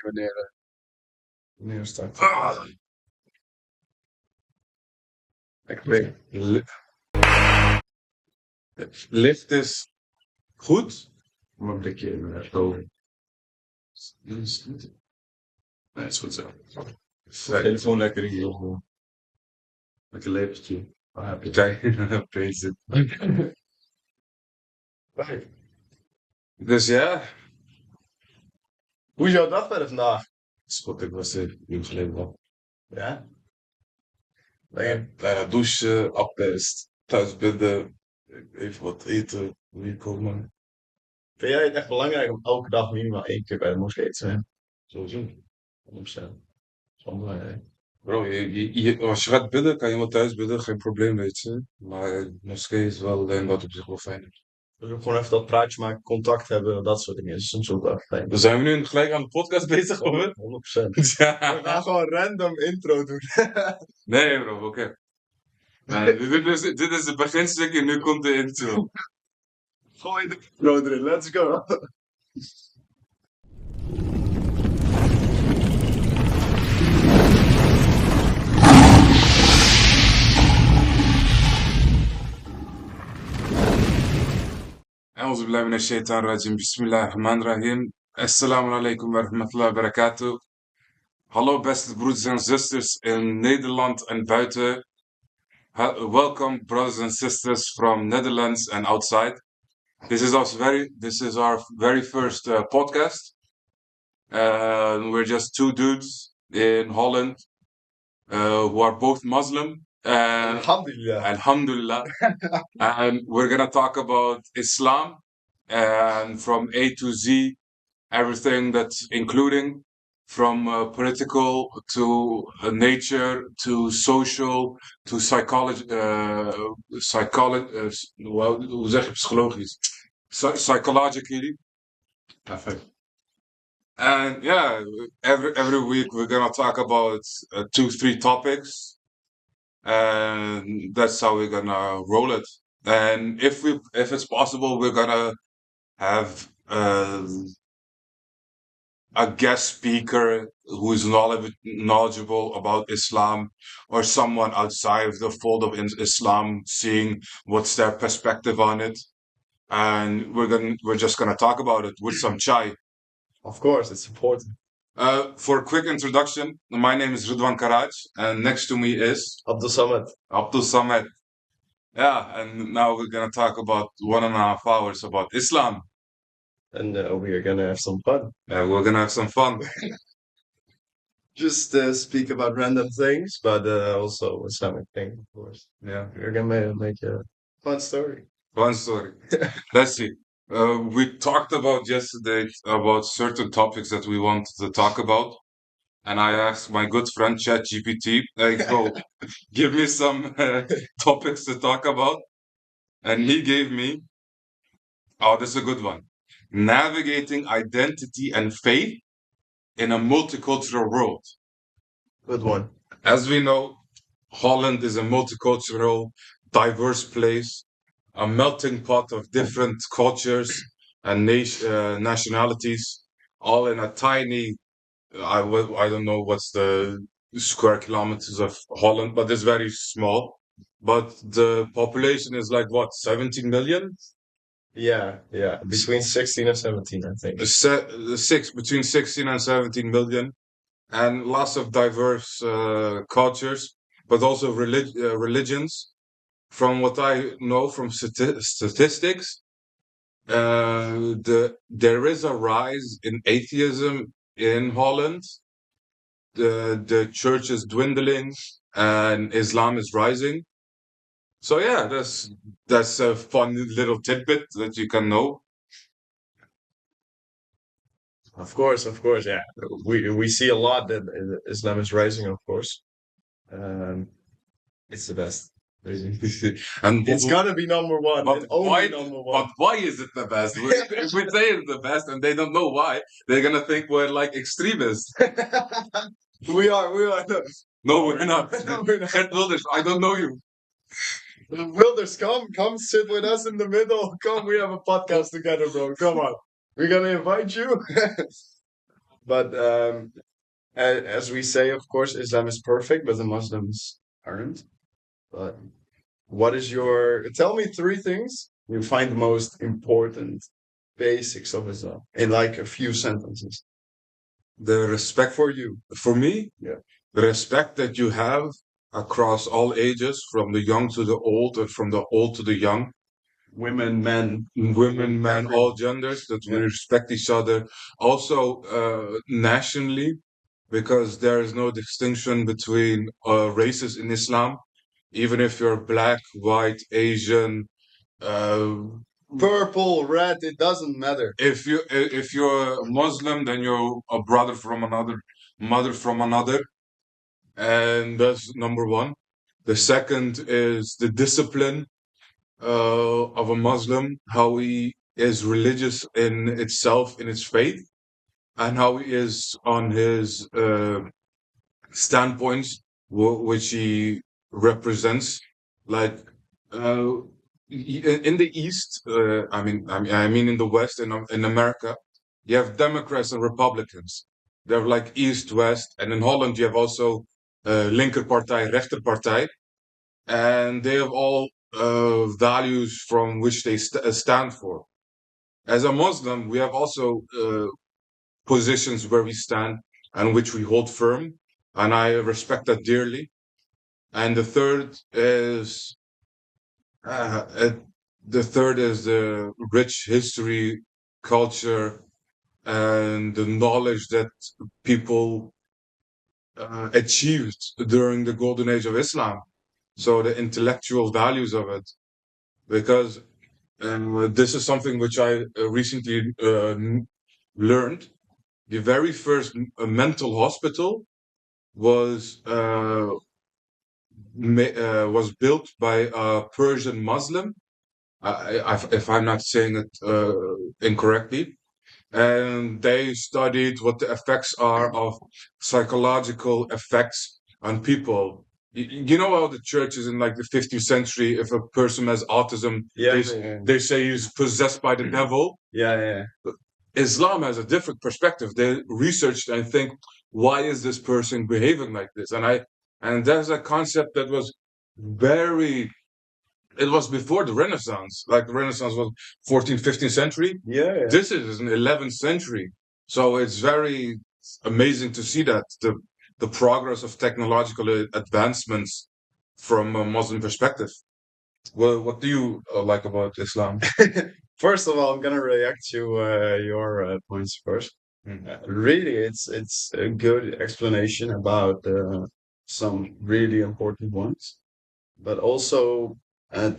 wanneer start. Ah, Ik weet. licht is goed. Maar een blikje boven. Nee, het is goed zo. Telefoon lekker in je. Lekker lepeltje. Waar heb je? Kijk, bezig. Kijk. Dus ja, Hoe is jouw dag verder vandaag? spot, ik was 1 uur geleden al. Ja? Bijna douchen, appest, thuis bidden, even wat eten, weer komen. Vind jij het echt belangrijk om elke dag minimaal 1 keer bij de moskee te zijn? Sowieso. 100%. Dat is wel belangrijk. Bro, als je gaat bidden, kan je wel thuis bidden, geen probleem, weet je. Maar moskee is wel wat op zich wel fijn. Dus ook gewoon even dat praatje maken, contact hebben, dat soort dingen. Dat is soms ook wel fijn. Dan zijn we nu gelijk aan de podcast bezig, hoor. 100%. We gaan Ja. gewoon random intro doen. Nee, bro, oké. Nee, dit is het beginstukje, nu komt de intro. Gooi de intro erin, let's go. أعوذ بالله من الشيطان الرجيم بسم الله الرحمن الرحيم Assalamu alaikum wa rahmatullahi wa barakatuh. Hallo beste broeders en zusters in Nederland en buiten. Welcome brothers and sisters from Netherlands and outside. This is our very first podcast. We're just two dudes in Holland who are both Muslim. Alhamdulillah. Alhamdulillah. And we're gonna talk about Islam and from A to Z, everything that's including from political to nature to social to psychology, well, hoe zeg je psychologisch? Psychologically. Perfect. And yeah, every week we're gonna talk about 2-3 topics, and that's how we're gonna roll it. And if it's possible, we're gonna have a guest speaker who is knowledgeable about Islam, or someone outside of the fold of Islam, seeing what's their perspective on it, and we're just gonna talk about it with some chai. Of course, it's important. For a quick introduction, my name is Ridvan Karaağaç, and next to me is Abdul-Samed. Abdul-Samed. Yeah, and now we're gonna talk about 1.5 hours about Islam. And we are gonna have some fun. Yeah, we're gonna have some fun. Just speak about random things, but also Islamic things, of course. Yeah, We're gonna make a fun story. fun story. Let's see. We talked about yesterday about certain topics that we wanted to talk about, and I asked my good friend ChatGPT, like, "Bro, give me some topics to talk about," and he gave me. Oh, this is a good one. Navigating identity and faith in a multicultural world. Good one. As we know, Holland is a multicultural, diverse place, a melting pot of different cultures and nationalities, all in a tiny, I don't know what's the square kilometers of Holland, but it's very small. But the population is like what, 17 million? Yeah. Between 16 and 17, I think. Between 16 and 17 million, and lots of diverse cultures, but also religions. From what I know from statistics, there is a rise in atheism in Holland. The church is dwindling, and Islam is rising. So yeah, that's a fun little tidbit that you can know. Of course, yeah. We see a lot that Islam is rising, of course. It's the best. And It's gonna be number one. But and only number one. But why is it the best? If we say it's the best and they don't know why, they're gonna think we're like extremists. We are. No, we're not. No, we're not. Gert Wilders, I don't know you. Wilders, come sit with us in the middle. Come, we have a podcast together, bro. Come on. We're gonna invite you. But as we say, of course, Islam is perfect, but the Muslims aren't. But what is your, tell me three things you find the most important basics of Islam in like a few sentences The respect for you. for me, Yeah. the respect that you have across all ages, from the young to the old, and from the old to the young, Women, men, women, men, all everyone. genders, that we Yeah. respect each other. Also, nationally, because there is no distinction between races in Islam. Even if you're black, white, Asian, uh, Purple, red, it doesn't matter. if you're Muslim, then you're a brother from another, mother from another, and that's number one. The second is the discipline of a Muslim, how he is religious in itself, in its faith, and how he is on his standpoints, which he represents. Like uh, in the East, I mean, in the West, in America, you have Democrats and Republicans. They're like East, West, and in Holland you have also linkerpartij, rechterpartij, and they have all values from which they stand for. As a Muslim, we have also positions where we stand and which we hold firm, and I respect that dearly. And uh, uh, the third is the rich history, culture, and the knowledge that people achieved during the golden age of Islam. So the intellectual values of it, because this is something which I recently learned. The very first mental hospital was was built by a Persian Muslim, if I'm not saying it incorrectly, and they studied what the effects are of psychological effects on people. You know how the church is in like the 15th century, if a person has autism, Yeah, they say he's possessed by the devil. yeah. Islam has a different perspective. They researched and think, why is this person behaving like this? And there's a concept that was very, it was before the Renaissance. Like the Renaissance was 14th, 15th century. Yeah. This is an 11th century. So it's very amazing to see that the progress of technological advancements from a Muslim perspective. Well, what do you like about Islam? First of all, I'm gonna react to your points first. Really, it's a good explanation about some really important ones. But also,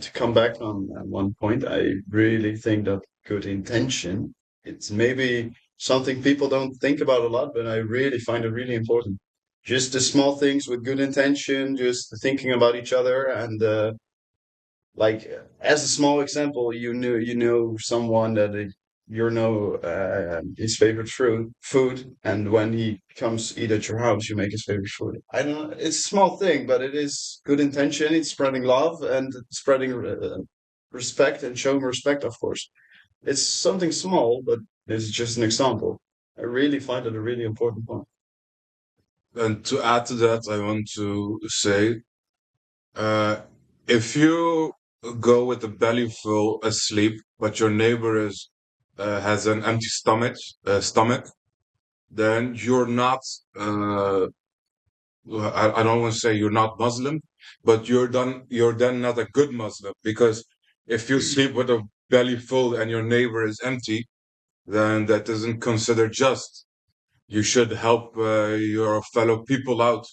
to come back on one point, I really think that good intention, it's maybe something people don't think about a lot, but I really find it really important. Just the small things with good intention, just thinking about each other, and like as a small example, you know someone that you know his favorite food, and when he comes eat at your house, you make his favorite food. I don't know, it's a small thing, but it is good intention. It's spreading love and spreading respect and showing respect. Of course, it's something small, but it's just an example. I really find it a really important point. And to add to that, I want to say, uh, if you go with a belly full asleep, but your neighbor has an empty stomach, then you're not. I don't want to say you're not Muslim, but You're then not a good Muslim, because if you sleep with a belly full and your neighbor is empty, then that isn't considered just. You should help your fellow people out.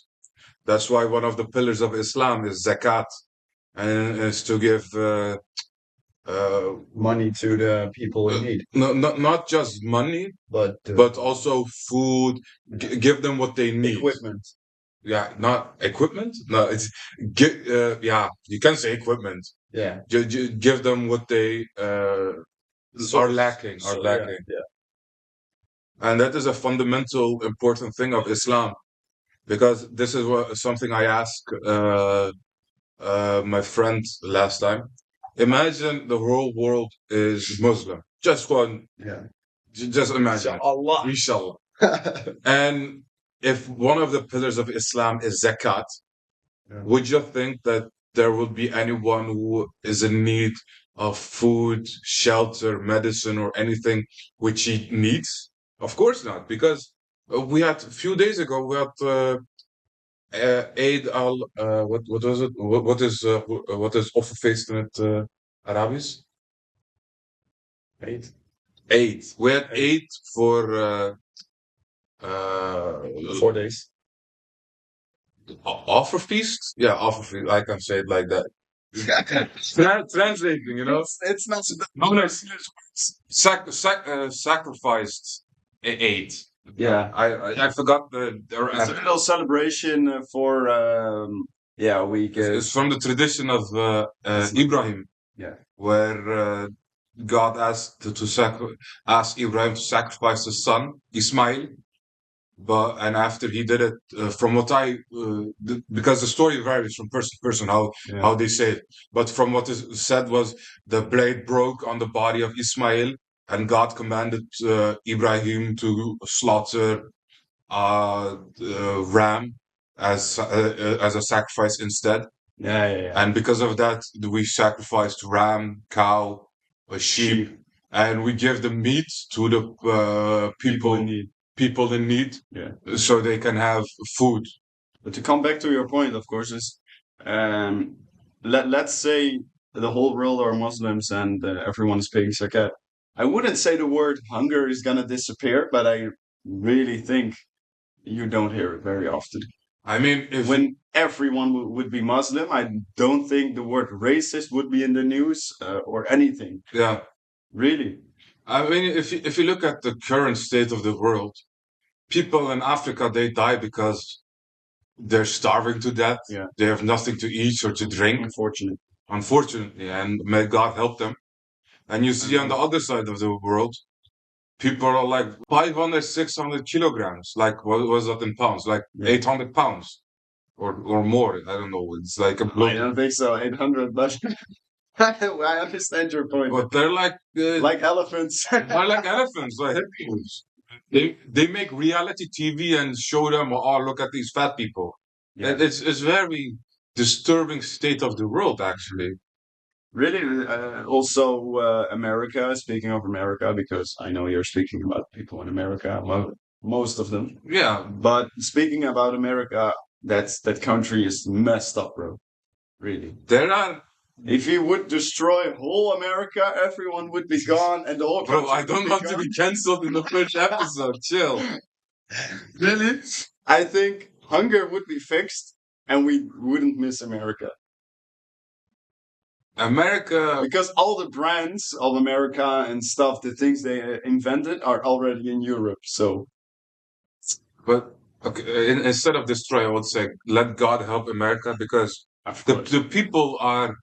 That's why one of the pillars of Islam is zakat, and is to give Money to the people in need, no, not just money, but but also food. Give them what they need. equipment. Yeah, not equipment. No, it's yeah. You can say equipment. Yeah. Give them what they So, are lacking. Are so lacking, yeah. and that is a fundamental important thing of Islam, because this is something I asked my friend last time. Imagine the whole world is Muslim. Just one. Yeah. Just imagine it. Allah. Inshallah. And if one of the pillars of Islam is zakat, Yeah. would you think that there would be anyone who is in need of food, shelter, medicine, or anything which he needs? Of course not, because we had a few days ago we had Eid al what was it? What is offerfeest in het Arabisch? Eight. Eid. We had Eid. Eid for 4 days. offer feast. Yeah, offer feast. I can say it like that. Translating, you know. It's not so No, no, sacrificed Eid. Yeah. I forgot It's a little celebration for we it's from the tradition of Ibrahim, yeah. where God asked asked Ibrahim to sacrifice his son Ismail, and after he did it, from what because the story varies from person to person how they say it, but from what is said was the blade broke on the body of Ismail, and God commanded Ibrahim to slaughter ram as a sacrifice instead. Yeah. And because of that, we sacrificed ram, cow, a sheep, and we give the meat to the people in need, Yeah. so they can have food. But to come back to your point, of course, is let's say the whole world are Muslims and everyone is paying zakat. I wouldn't say the word hunger is gonna disappear, but I really think you don't hear it very often. I mean, when everyone would be Muslim, I don't think the word racist would be in the news or anything. Yeah. Really. I mean, if you look at the current state of the world, people in Africa, they die because they're starving to death. Yeah. They have nothing to eat or to drink. Unfortunately, and may God help them. And you see on the other side of the world, people are like 500, 600 kilograms. Like, what was that in pounds? Like 800 pounds or more. I don't know. It's like I don't think so. 800, but I understand your point. But they're like elephants. They're like elephants, like hippos. They make reality TV and show them, oh, look at these fat people. Yeah. It's very disturbing state of the world, actually. Really, also America. Speaking of America, because I know you're speaking about people in America, most of them. Yeah. But speaking about America, that country is messed up, bro. Really. There are. If you would destroy whole America, everyone would be gone, and the whole country. Bro, I don't want to be cancelled in the first episode. Chill. Really? I think hunger would be fixed, and we wouldn't miss America. Because all the brands of America and stuff, the things they invented are already in Europe. So, but okay, instead of destroy, I would say let God help America, because the people are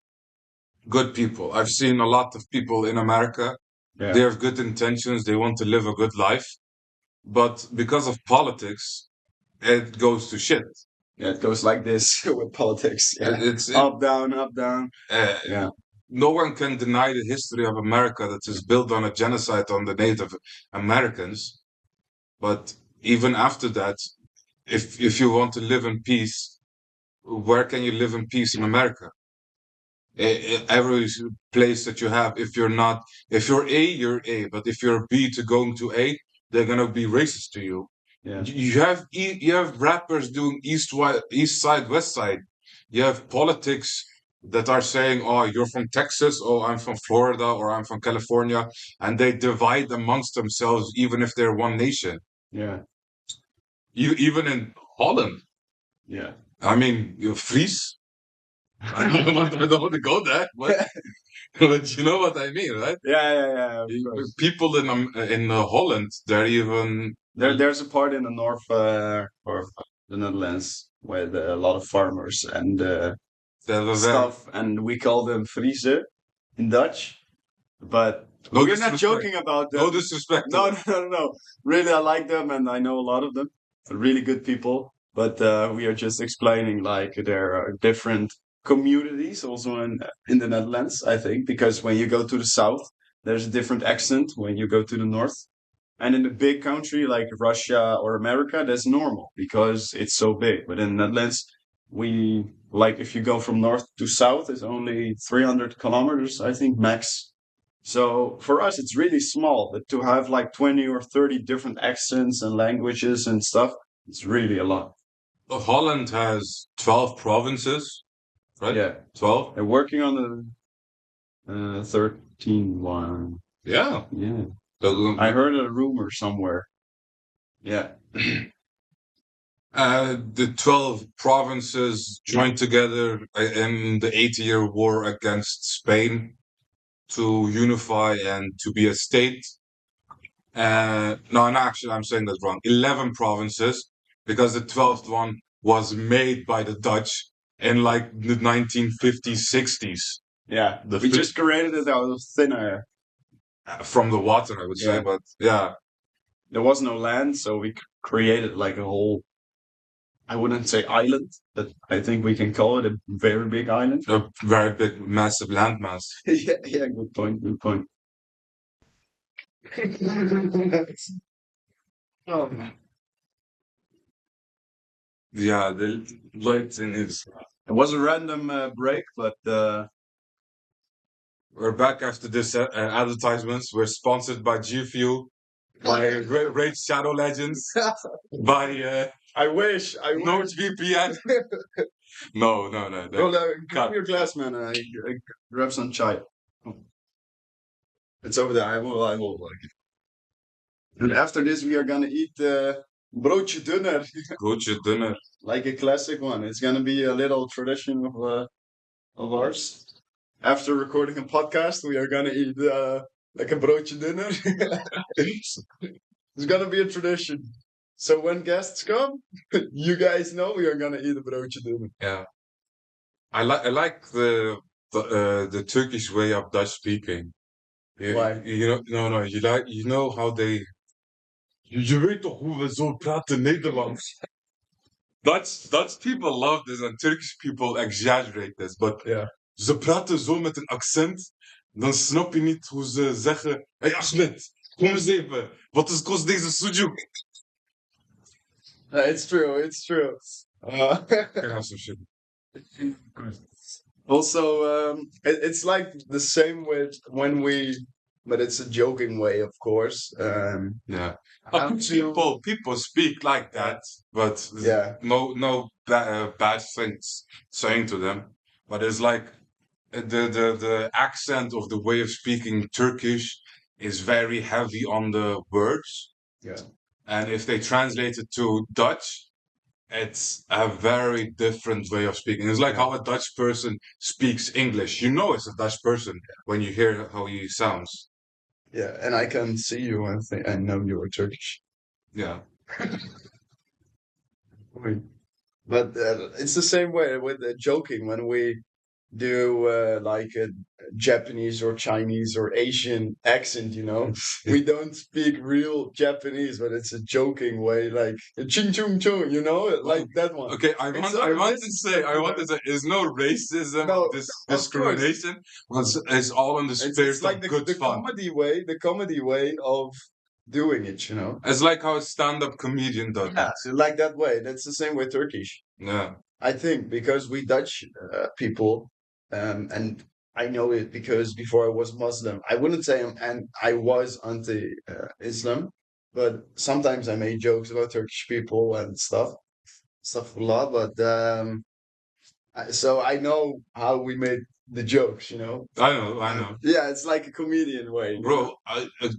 good people. I've seen a lot of people in America. Yeah. They have good intentions. They want to live a good life, but because of politics, it goes to shit. Yeah, it goes like this with politics. Yeah. It's up, down, up, down. Yeah. No one can deny the history of America that is built on a genocide on the Native Americans. But even after that, if you want to live in peace, where can you live in peace in America? Every place that you have, if you're A, you're A. But if you're B to going to A, they're gonna be racist to you. Yeah. You have rappers doing east side, west side. You have politics that are saying, oh, you're from Texas, oh, I'm from Florida, or I'm from California, and they divide amongst themselves even if they're one nation. Yeah. Even in Holland. Yeah. I mean, you're Fries. I don't want to go there, but you know what I mean, right? Yeah. People in Holland, they're even there's a part in the north of the Netherlands with a lot of farmers and stuff, and we call them Friese in Dutch. But we're not joking about them. No disrespect. No. Really, I like them, and I know a lot of them. They're really good people. But we are just explaining like there are different communities also in the Netherlands, I think, because when you go to the south, there's a different accent when you go to the north. And in a big country like Russia or America, that's normal because it's so big. But in the Netherlands, we like if you go from north to south, it's only 300 kilometers, I think, max. So for us, it's really small. But to have like 20 or 30 different accents and languages and stuff, it's really a lot. Holland has 12 provinces, right? Yeah. 12. They're working on the 13 one. Yeah. Yeah. I heard a rumor somewhere. Yeah. The 12 provinces joined together in the 80-year war against Spain to unify and to be a state. No, actually, I'm saying that wrong. 11 provinces, because the 12th one was made by the Dutch in like the 1950s, 60s. Yeah. We just created it out of thin air. From the water, I would say, but yeah. There was no land, so we created like a whole, I wouldn't say island, but I think we can call it a very big island. A very big, massive landmass. Yeah, good point, good point. Oh. Yeah, the lighting is. It was a random break, but we're back after this advertisements. We're sponsored by G Fuel, by Raid Shadow Legends, by I wish. NordVPN. No. Well, grab your glass, man. I grab some chai. It's over there. I will like it. And after this, we are gonna eat broodje dunner. Broodje dunner. Like a classic one. It's gonna be a little tradition of ours. After recording a podcast, we are gonna eat like a broodje dunner. It's gonna be a tradition. So when guests come, you guys know we are gonna eat a broodje dunner. Yeah, I like the Turkish way of Dutch speaking. Why? You know how they. Je weet toch hoe we zo praten Nederlands? Dutch people love this and Turkish people exaggerate this, but ze praten zo met een accent, dan snap je niet hoe ze zeggen: Hey Ahmed, kom eens even, wat kost deze sujuk? It's true. Also, it's like the same with when but it's a joking way, of course. People speak like that, but no bad things saying to them. But it's like the accent of the way of speaking Turkish is very heavy on the words. Yeah. And if they translate it to Dutch, it's a very different way of speaking. It's like how a Dutch person speaks English. You know it's a Dutch person when you hear how he sounds. Yeah, and I can see you and I know you are Turkish. Yeah. But it's the same way with joking when we do like a Japanese or Chinese or Asian accent, we don't speak real Japanese, but it's a joking way, like ching chung chung, like that one. Okay, I want to say, there's no racism, discrimination. It's all in the spirit it's like of good fun. The comedy way of doing it, It's like how a stand-up comedian does. Yeah, so like that way. That's the same with Turkish. Yeah. I think because we Dutch people, and I know it because before I was Muslim, I wouldn't say I was anti-Islam, but sometimes I made jokes about Turkish people and stuff a lot. But so I know how we made the jokes, I know. Yeah, it's like a comedian way, bro.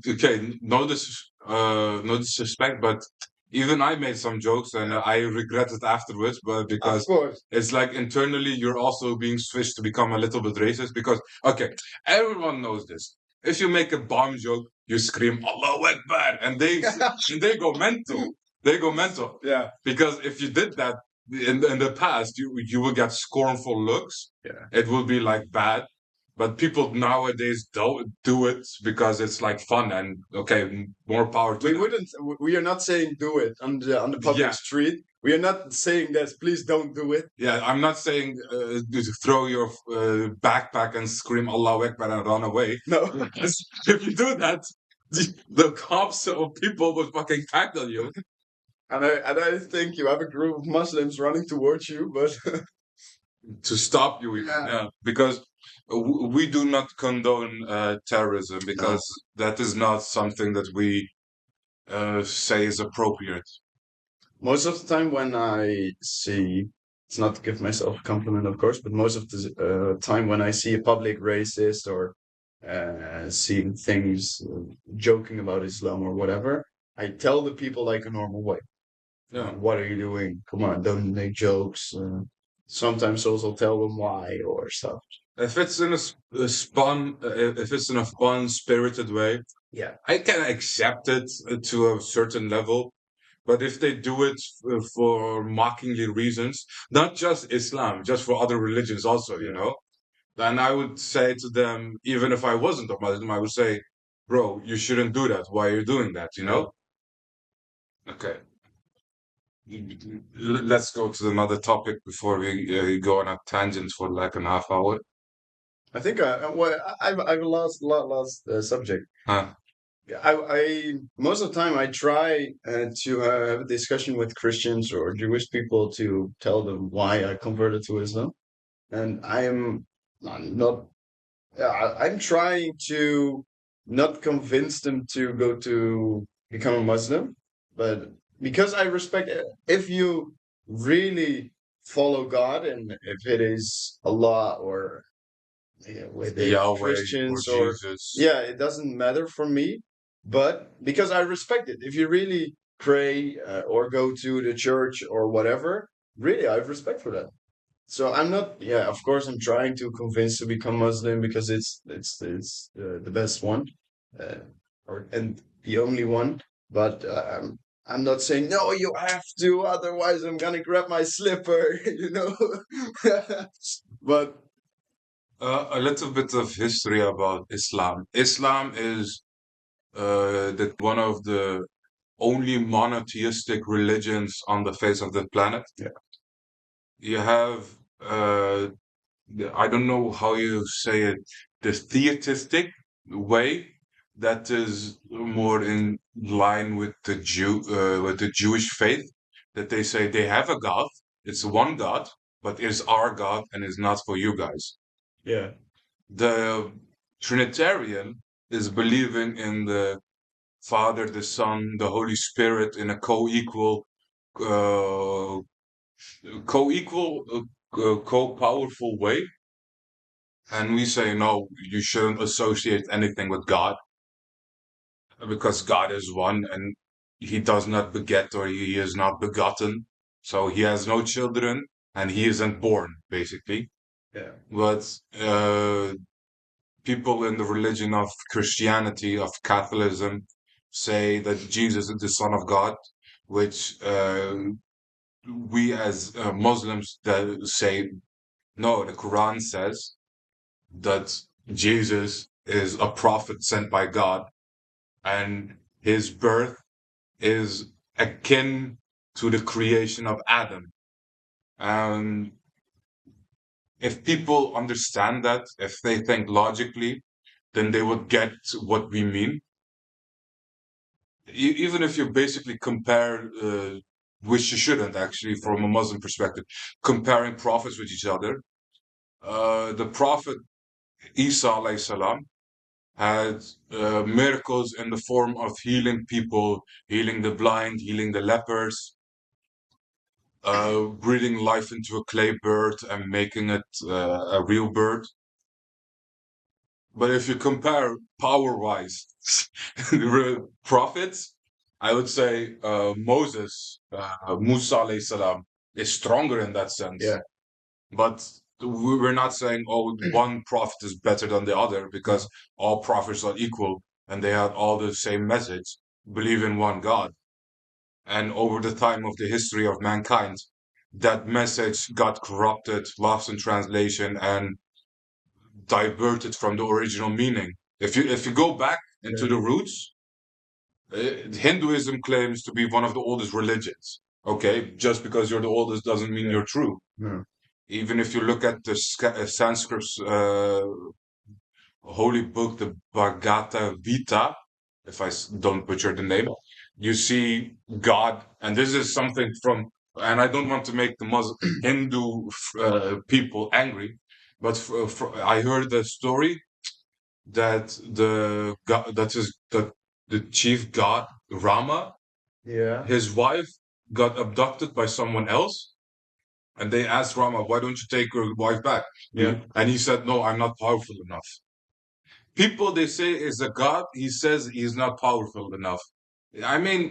Okay, no disrespect, but even I made some jokes and I regret it afterwards, but because it's like internally you're also being switched to become a little bit racist because, okay, everyone knows this. If you make a bomb joke, you scream Allahu Akbar and they go mental. They go mental. Yeah. Because if you did that in the past, you would get scornful looks. Yeah. It would be like bad. But people nowadays don't do it because it's like fun and okay, more power to them. We are not saying do it on the public street. We are not saying that. Please don't do it. Yeah, I'm not saying throw your backpack and scream Allahu Akbar and run away. No. If you do that, the cops or people would fucking tackle you. And I think you have a group of Muslims running towards you, but To stop you, yeah, because we do not condone terrorism, no. because that is not something that we say is appropriate. Most of the time when I see, it's not to give myself a compliment, of course, but most of the time when I see a public racist or seeing things joking about Islam or whatever, I tell the people like a normal way. Yeah. What are you doing? Come on, don't make jokes. Sometimes also tell them why or stuff. If it's in if it's in a fun, spirited way, Yeah. I can accept it to a certain level. But if they do it for mockingly reasons, not just Islam, just for other religions also, you know, then I would say to them, even if I wasn't a Muslim, I would say, bro, you shouldn't do that. Why are you doing that? You know? Okay. Let's go to another topic before we go on a tangent for like an half hour. I think I've lost subject. Huh? I most of the time I try to have a discussion with Christians or Jewish people to tell them why I converted to Islam, and I'm not. I'm trying to not convince them to go to become a Muslim, but because I respect if you really follow God and if it is Allah or with the Yahweh or Christians or Jesus. yeah, it doesn't matter for me. But because I respect it, if you really pray or go to the church or whatever, really, I have respect for that. So I'm not, yeah, of course, I'm trying to convince to become Muslim because it's the best one, uh, or and the only one. But I'm not saying no, you have to, otherwise I'm gonna grab my slipper, you know. But A little bit of history about Islam. Islam is one of the only monotheistic religions on the face of the planet. yeah, You have, uh, I don't know how you say it, the theistic way that is more in line with the with the Jewish faith, that they say they have a God, it's one God, but it's our God and it's not for you guys. yeah, The Trinitarian is believing in the Father, the Son, the Holy Spirit in a uh, co-equal, co-powerful way. And we say, no, you shouldn't associate anything with God, because God is one and he does not beget, or he is not begotten. So he has no children and he isn't born, basically. yeah, But people in the religion of Christianity, of Catholicism, say that Jesus is the Son of God, which we as Muslims say, no, the Quran says that Jesus is a prophet sent by God, and his birth is akin to the creation of Adam. And if people understand that, if they think logically, then they would get what we mean. Even if you basically compare, which you shouldn't actually, from a Muslim perspective, comparing prophets with each other. The prophet Isa alayhi salam had miracles in the form of healing people, healing the blind, healing the lepers, breathing life into a clay bird and making it a real bird. But if you compare power-wise the prophets, I would say Musa alayhi salam, is stronger in that sense. yeah, But we're not saying, oh, one prophet is better than the other, because no, all prophets are equal and they had all the same message, believe in one God. And over the time of the history of mankind, that message got corrupted, lost in translation, and diverted from the original meaning. If you go back into yeah, the roots, Hinduism claims to be one of the oldest religions. Okay, just because you're the oldest doesn't mean yeah, you're true. no, Even if you look at the Sanskrit holy book, the Bhagavad Gita, if I don't butcher the name, you see God, and this is something from, and I don't want to make the Muslim Hindu people angry, but I heard the story that the chief god Rama, Yeah. his wife got abducted by someone else, and they asked Rama, "Why don't you take your wife back?" Yeah. And he said, "No, I'm not powerful enough." People they say is a god, he says he's not powerful enough. I mean,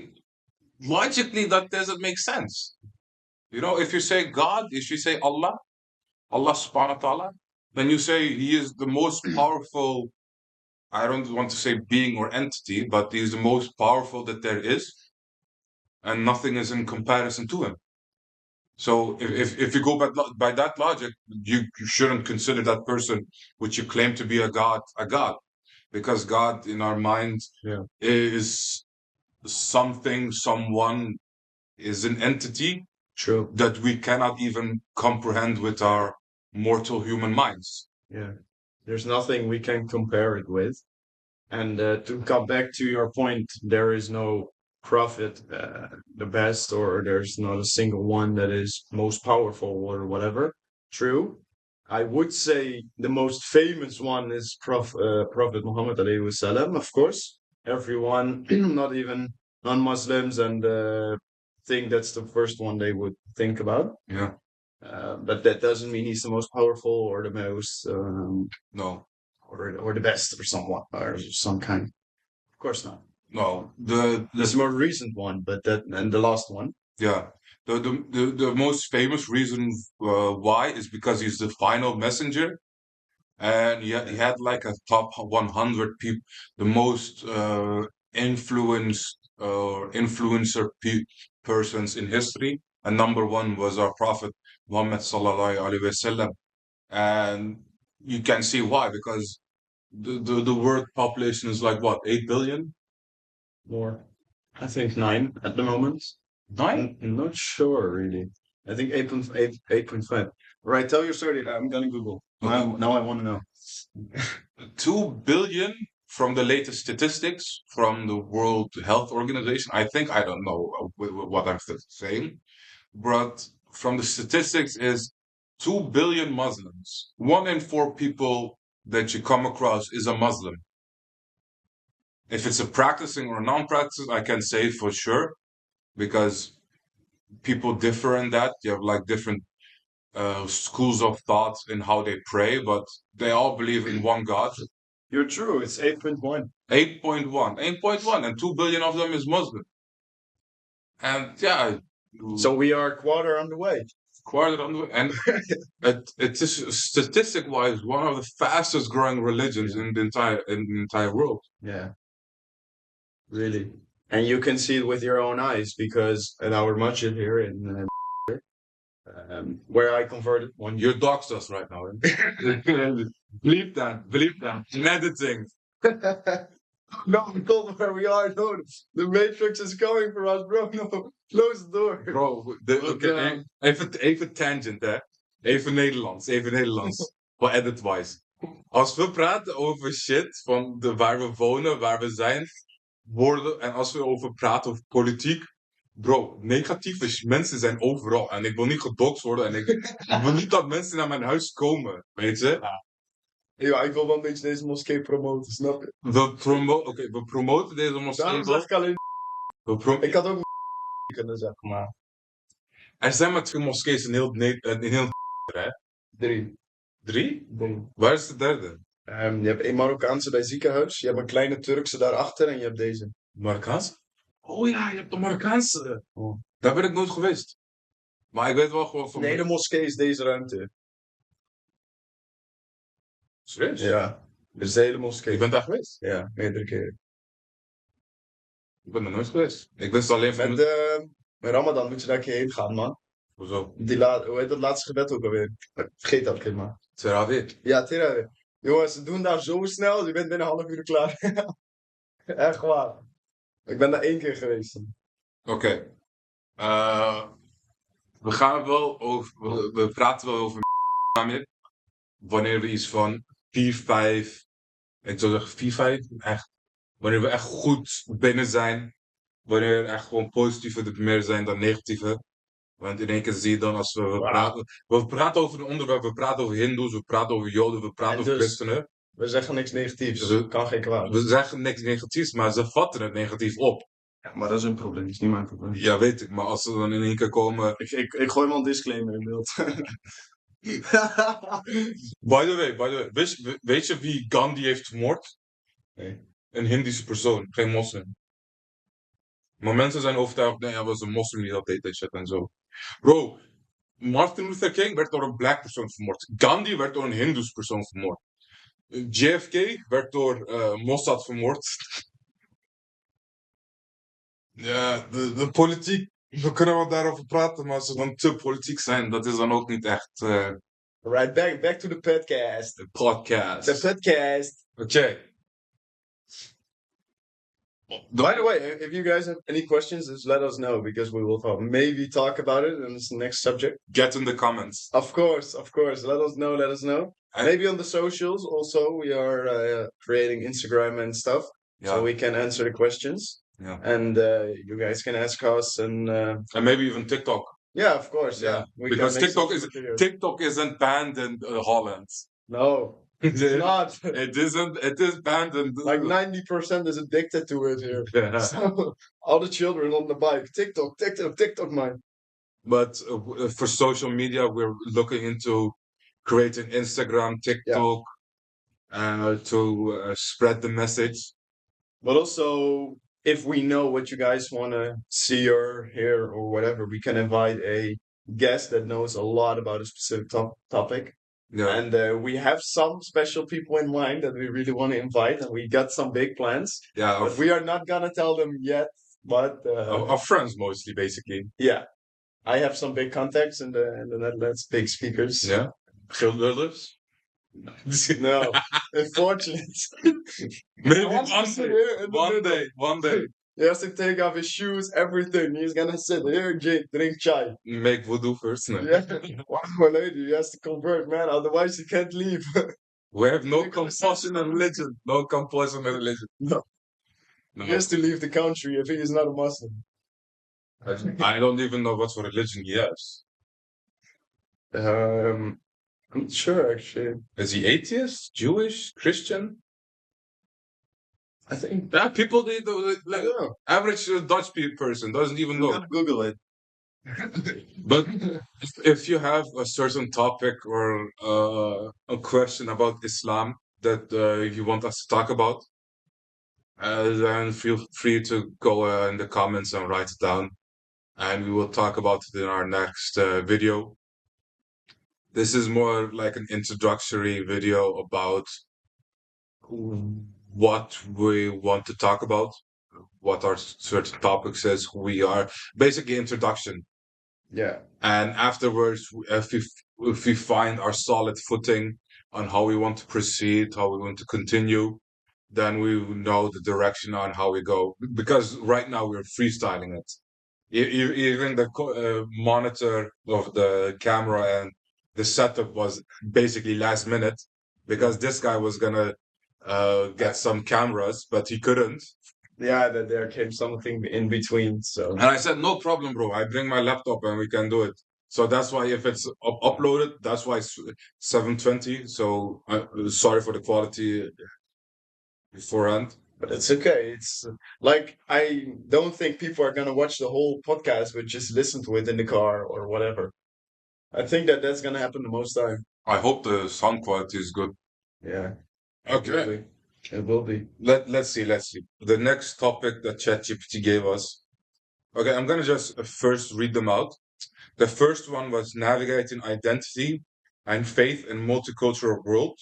logically, that doesn't make sense. You know, if you say God, if you say Allah subhanahu wa ta'ala, then you say he is the most powerful. I don't want to say being or entity, but he is the most powerful that there is, and nothing is in comparison to him. So if you go by that logic, you shouldn't consider that person which you claim to be a god, because God in our mind is something, someone, is an entity True. that we cannot even comprehend with our mortal human minds. Yeah. There's nothing we can compare it with. And to come back to your point, there is no prophet the best, or there's not a single one that is most powerful or whatever. True. I would say the most famous one is Prophet Muhammad alayhi wasallam, of course. Everyone, not even non-Muslims, and think that's the first one they would think about. Yeah. But that doesn't mean he's the most powerful or the most No. or the best or someone or some kind. Of course not. No. This more recent one, but that and the last one. Yeah. The most famous reason why is because he's the final messenger, and he had like a top 100 people, the most influenced influencer persons in history, and number one was our Prophet Muhammad sallallahu alaihi wasallam, and you can see why, because the world population is like what, 8 billion? More. I think 9 at the moment. 9? I'm not sure really. I think 8.8, 8.5. Right, tell your story. I'm gonna Google. Now I want to know. 2 billion from the latest statistics from the World Health Organization. I think, I don't know what I'm saying, but from the statistics is 2 billion Muslims. 1 in 4 people that you come across is a Muslim. If it's a practicing or non-practicing, I can say for sure, because people differ in that. You have like different schools of thought in how they pray, but they all believe in one God. You're true. It's 8.1. 8.1, and 2 billion of them is Muslim. And yeah, So we are quarter on the way. quarter on the way. And it is statistic-wise one of the fastest growing religions in the entire world. Yeah. Really. And you can see it with your own eyes, because at our masjid here in where I converted one. Your dogs us right now. Believe that. In editing. No, God, where we are, no. The Matrix is coming for us, bro. No, close the door. Bro, even tangent, hè. Even Nederlands. Voor edit-wise. Als we praten over shit van waar we wonen, waar we zijn, woorden, en als we over praten over politiek, bro, negatieve mensen zijn overal. En ik wil niet gedoxt worden, en ik wil niet dat mensen naar mijn huis komen, weet je? Ja, ik wil wel een beetje deze moskee promoten, snap je? We promoten deze moskee. Daarom zeg ik alleen. Ik had ook kunnen zeggen, maar. Er zijn maar 2 moskees in heel hè? 3. 3? Waar is de derde? Je hebt een Marokkaanse bij ziekenhuis, je hebt een kleine Turkse daarachter en je hebt deze. Marokkaanse? Oh ja, je hebt de Marokkaanse. Oh. Daar ben ik nooit geweest. Maar ik weet wel gewoon van... De hele moskee is deze ruimte. Serieus? Ja, dus de hele moskee. Je bent daar geweest? Ja, meerdere keren. Ik ben er nooit geweest. Ik wist alleen van... Met Ramadan moet je daar een keer heen gaan, man. Hoezo? Hoe heet dat laatste gebed ook alweer? Vergeet dat keer, man. Terawih. Ja, Terawih. Jongens, ze doen daar zo snel, je bent binnen een half uur klaar. Echt waar. Ik ben daar 1 keer geweest. Oké. We gaan wel over... We praten wel over... Wanneer we iets van 4, 5... Ik zou zeggen 4, 5... Echt Wanneer we echt goed binnen zijn. Wanneer er echt gewoon positieve meer zijn dan negatieve. Want in één keer zie je dan als we praten over een onderwerp, we praten over hindoes, we praten over joden, we praten En over dus, christenen. we zeggen niks negatiefs. We, Kan geen kwaad. we zeggen niks negatiefs, maar ze vatten het negatief op. Ja, maar dat is hun probleem. Dat is niet mijn probleem. Ja, weet ik, maar als ze dan in één keer komen... Ik gooi wel een disclaimer in beeld. By the way, weet je wie Gandhi heeft vermoord? Nee. Een Hindische persoon, geen moslim. Maar mensen zijn overtuigd, nee, hij was een moslim die dat deed en shit en zo. Bro, Martin Luther King werd door een black persoon vermoord. Gandhi werd door een Hindoes persoon vermoord. JFK werd door Mossad vermoord. Ja, de politiek, we kunnen wel daarover praten, maar als ze dan te politiek zijn, dat is dan ook niet echt Right, back to the podcast. een podcast. The podcast. Oké. By the way, if you guys have any questions, just let us know because we will maybe talk about it in this next subject. Get in the comments. Of course. Let us know. Maybe on the socials also, we are creating Instagram and stuff. Yeah. So we can answer the questions. Yeah. And you guys can ask us and maybe even TikTok. Yeah, of course. Yeah. Because TikTok isn't banned in Holland. No. It's not. It isn't. It is banned in like 90% is addicted to it here. Yeah. So all the children on the bike, TikTok, man. But for social media, we're looking into creating Instagram, TikTok, to spread the message. But also, if we know what you guys want to see or hear or whatever, we can invite a guest that knows a lot about a specific topic. Yeah. And we have some special people in mind that we really want to invite, and we got some big plans. Yeah. But we are not going to tell them yet. But our friends mostly, basically. Yeah. I have some big contacts in the Netherlands, big speakers. Yeah. Schilders? No, unfortunately. Maybe one day. He has to take off his shoes, everything. He's gonna sit here, drink chai. Make voodoo first, no? Yeah. One lady, he has to convert, man. Otherwise, he can't leave. We have no compulsion in religion. No compulsion in religion. No. He has to leave the country if he is not a Muslim. I don't even know what religion he has. I'm not sure, actually. Is he atheist, Jewish, Christian? I think people average Dutch person doesn't even know. Google it. But if you have a certain topic or a question about Islam that you want us to talk about, then feel free to go in the comments and write it down, and we will talk about it in our next video. This is more like an introductory video about what we want to talk about, what our certain topics is, who we are, basically introduction. Yeah. And afterwards, if we find our solid footing on how we want to proceed, how we want to continue, then we know the direction on how we go. Because right now we're freestyling it. Even the monitor of the camera and the setup was basically last minute because this guy was gonna get some cameras, but he couldn't. Yeah, that there came something in between. So. And I said, no problem, bro. I bring my laptop and we can do it. So that's why if it's uploaded, that's why it's 720. So sorry for the quality beforehand. But it's okay. It's like, I don't think people are going to watch the whole podcast, but just listen to it in the car or whatever. I think that's going to happen the most time. I hope the sound quality is good. Yeah. Okay. It will be. Let's see. The next topic that ChatGPT gave us. Okay, I'm going to just first read them out. The first one was navigating identity and faith in multicultural world.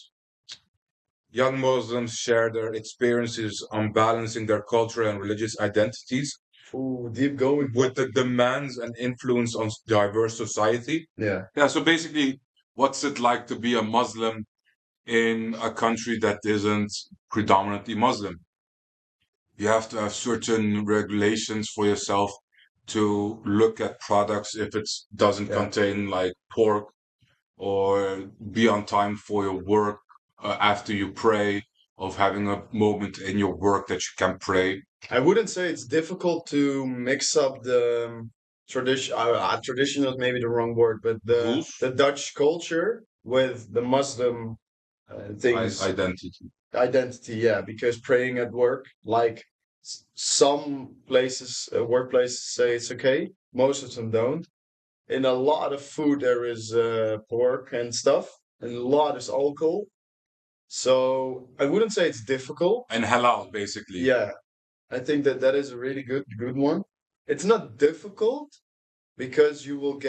Young Muslims share their experiences on balancing their cultural and religious identities. Ooh, deep going. With the demands and influence on diverse society. Yeah. Yeah, so basically, what's it like to be a Muslim in a country that isn't predominantly Muslim? You have to have certain regulations for yourself to look at products if it doesn't contain like pork, or be on time for your work after you pray, of having a moment in your work that you can pray. I wouldn't say it's difficult to mix up the tradition. Tradition is maybe the wrong word, but Rules, the Dutch culture with the Muslim things identity. identity. Yeah, because praying at work, like some places, workplaces say it's okay. Most of them don't. In a lot of food, there is pork and stuff, and a lot is alcohol. So I wouldn't say it's difficult. And halal, basically. Yeah, I think that that is a really good one. It's not difficult because you will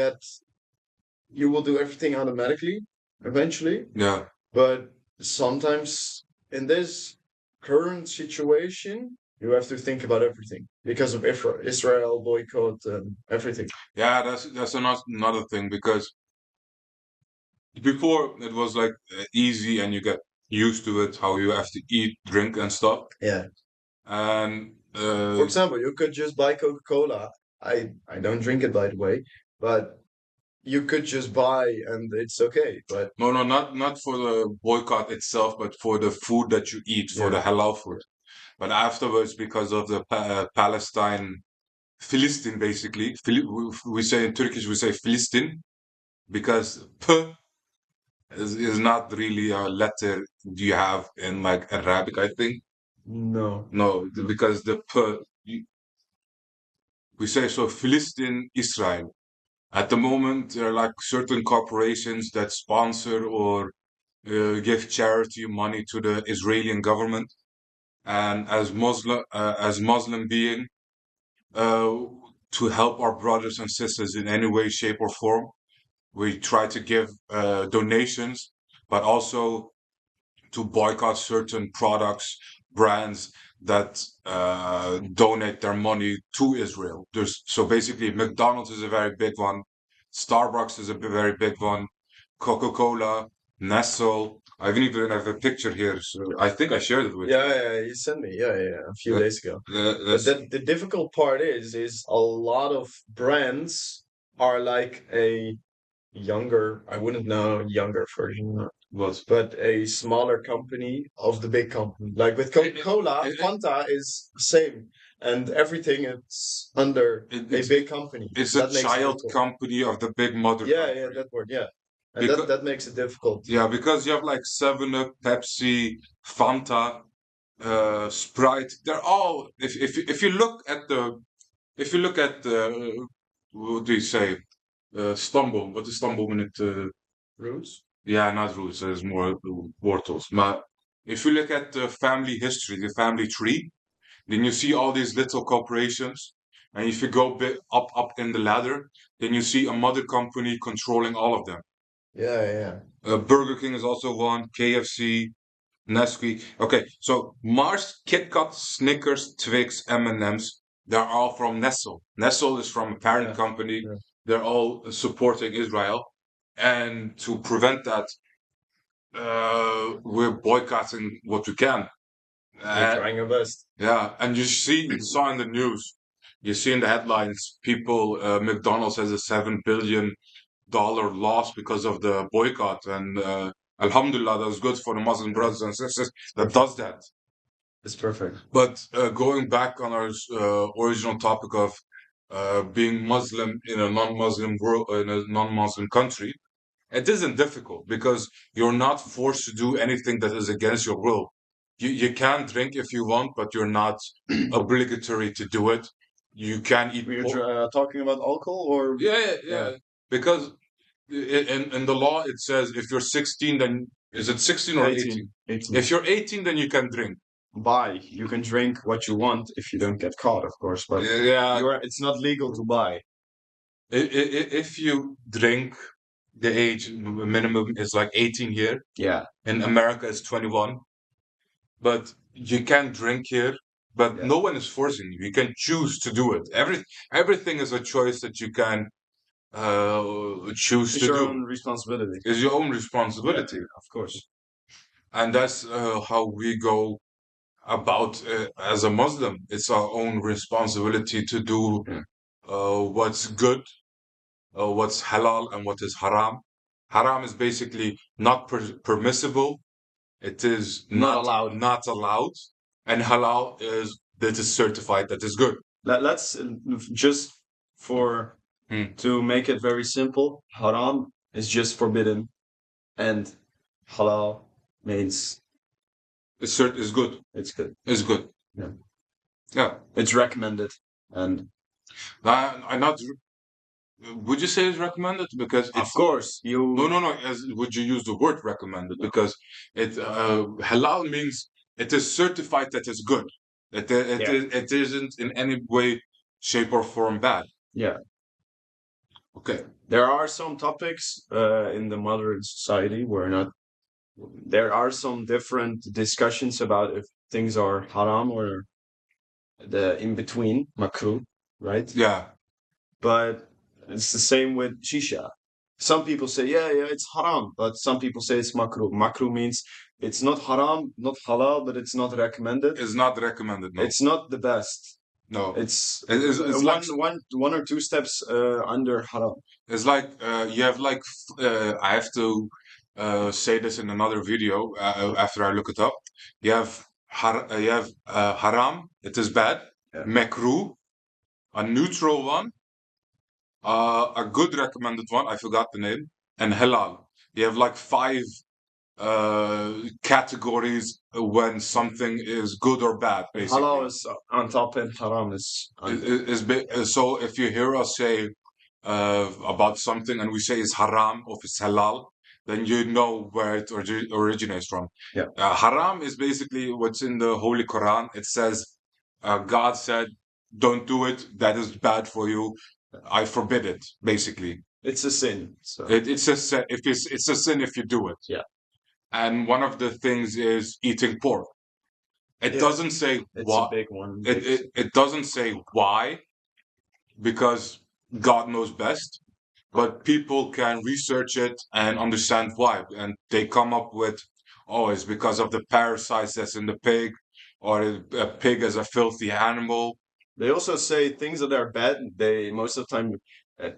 do everything automatically eventually, Yeah. but sometimes in this current situation, you have to think about everything because of Israel boycott and everything. Yeah, that's another thing, because before it was like easy and you get used to it, how you have to eat, drink, and stuff. Yeah. And For example, you could just buy Coca-Cola. I don't drink it, by the way, but you could just buy and it's okay. But no, not for the boycott itself, but for the food that you eat, for the yeah, halal food. But afterwards, because of the Palestine, Philistine, basically, we say in Turkish, we say Philistine, because P is not really a letter you have in like Arabic, I think. no. No, because the P, we say so Philistine, Israel. At the moment, there are like certain corporations that sponsor or give charity money to the Israeli government. And as Muslim being, uh, to help our brothers and sisters in any way, shape, or form, we try to give donations, but also to boycott certain products, brands that donate their money to Israel. So basically, McDonald's is a very big one, Starbucks is a very big one, Coca-Cola, Nestle. I even have a picture here. So I think I shared it with you. Yeah, yeah, you sent me. Yeah, yeah, a few That, days ago. But that's the difficult part is a lot of brands are like a younger, I wouldn't know younger version, what. but a smaller company of the big company. Like with Coca-Cola, Fanta is the same, and everything is under a It's big company. it's a That makes it child difficult. company of the big mother Yeah, yeah, company. that word, yeah. And Because that makes it difficult. yeah, because you have like 7-Up, Pepsi, Fanta, Sprite. They're all, if you look at the, if you look at the, what do you say? Stamboom. What is Stamboom in it? Roots? Yeah, not roots. There's more wortels. But if you look at the family history, the family tree, then you see all these little corporations. And if you go bit up in the ladder, then you see a mother company controlling all of them. Yeah, yeah. Burger King is also one, KFC, Nesquik. Okay, so Mars, Kit Kat, Snickers, Twix, M&M's, they're all from Nestle. Nestle is from a parent Yeah, company. yeah. They're all supporting Israel. And to prevent that, we're boycotting what we can. We're Uh, trying our best. yeah, and you saw in the news, you see in the headlines, people, McDonald's has a $7 billion loss because of the boycott. And Alhamdulillah, that's good for the Muslim Yeah, brothers and sisters it's that perfect. does that. It's perfect. But going back on our original topic of being Muslim in a non-Muslim world, in a non-Muslim country, it isn't difficult because you're not forced to do anything that is against your will. You can drink if you want, but you're not obligatory to do it. You can eat We're pork. talking about alcohol or Yeah. Because in the law it says if you're 16, then is it 16 or 18? 18. 18. If you're 18, then you can drink. Buy. You can drink what you want if you don't get caught, of course, but Yeah, it's not legal to buy. if you drink, the age minimum is like 18 here. Yeah. In America, it's 21. But you can drink here, but Yeah. no one is forcing you. You can choose to do it. Everything is a choice that you can choose It's to your do. own responsibility. It's your own Yeah, responsibility, of course. and that's how we go about as a Muslim. It's our own responsibility to do Yeah. what's good, what's halal, and what is haram. Haram is basically not permissible. it is Not allowed. Not allowed, and halal is that is certified that is good. Let's just for to make it very simple. Haram is just forbidden, and halal means It's good. it's good. It's good. Yeah. Yeah. It's recommended, and I not. Would you say it's recommended? Because of course you. No. Would you use the word recommended? Because it halal means it is certified that it's good. It isn't in any way, shape, or form bad. Yeah. Okay. There are some topics in the modern society where not. There are some different discussions about if things are haram or the in between makruh, right? Yeah. But it's the same with shisha. Some people say, yeah, it's haram, but some people say it's makruh. Makruh means it's not haram, not halal, but it's not recommended. It's not recommended. No. It's not the best. No. It's one or two steps under haram. It's like you have like I have to say this in another video after I look it up. You have haram. It is bad. Yeah. Makruh, a neutral one. A good recommended one, I forgot the name, and halal. You have like 5 categories when something is good or bad, basically. Halal is on top and haram is under. So if you hear us say about something and we say it's haram or it's halal, then you know where it originates from. Yeah. Haram is basically what's in the Holy Quran. It says, God said, don't do it. That is bad for you. I forbid it, basically. It's a sin. So It's a sin it's a sin if you do it. Yeah. And one of the things is eating pork. It doesn't say it's why. a big one. It doesn't say why, because God knows best. But people can research it and understand why, and they come up with, oh, it's because of the parasites that's in the pig, or a pig is a filthy animal. They also say things that are bad. They most of the time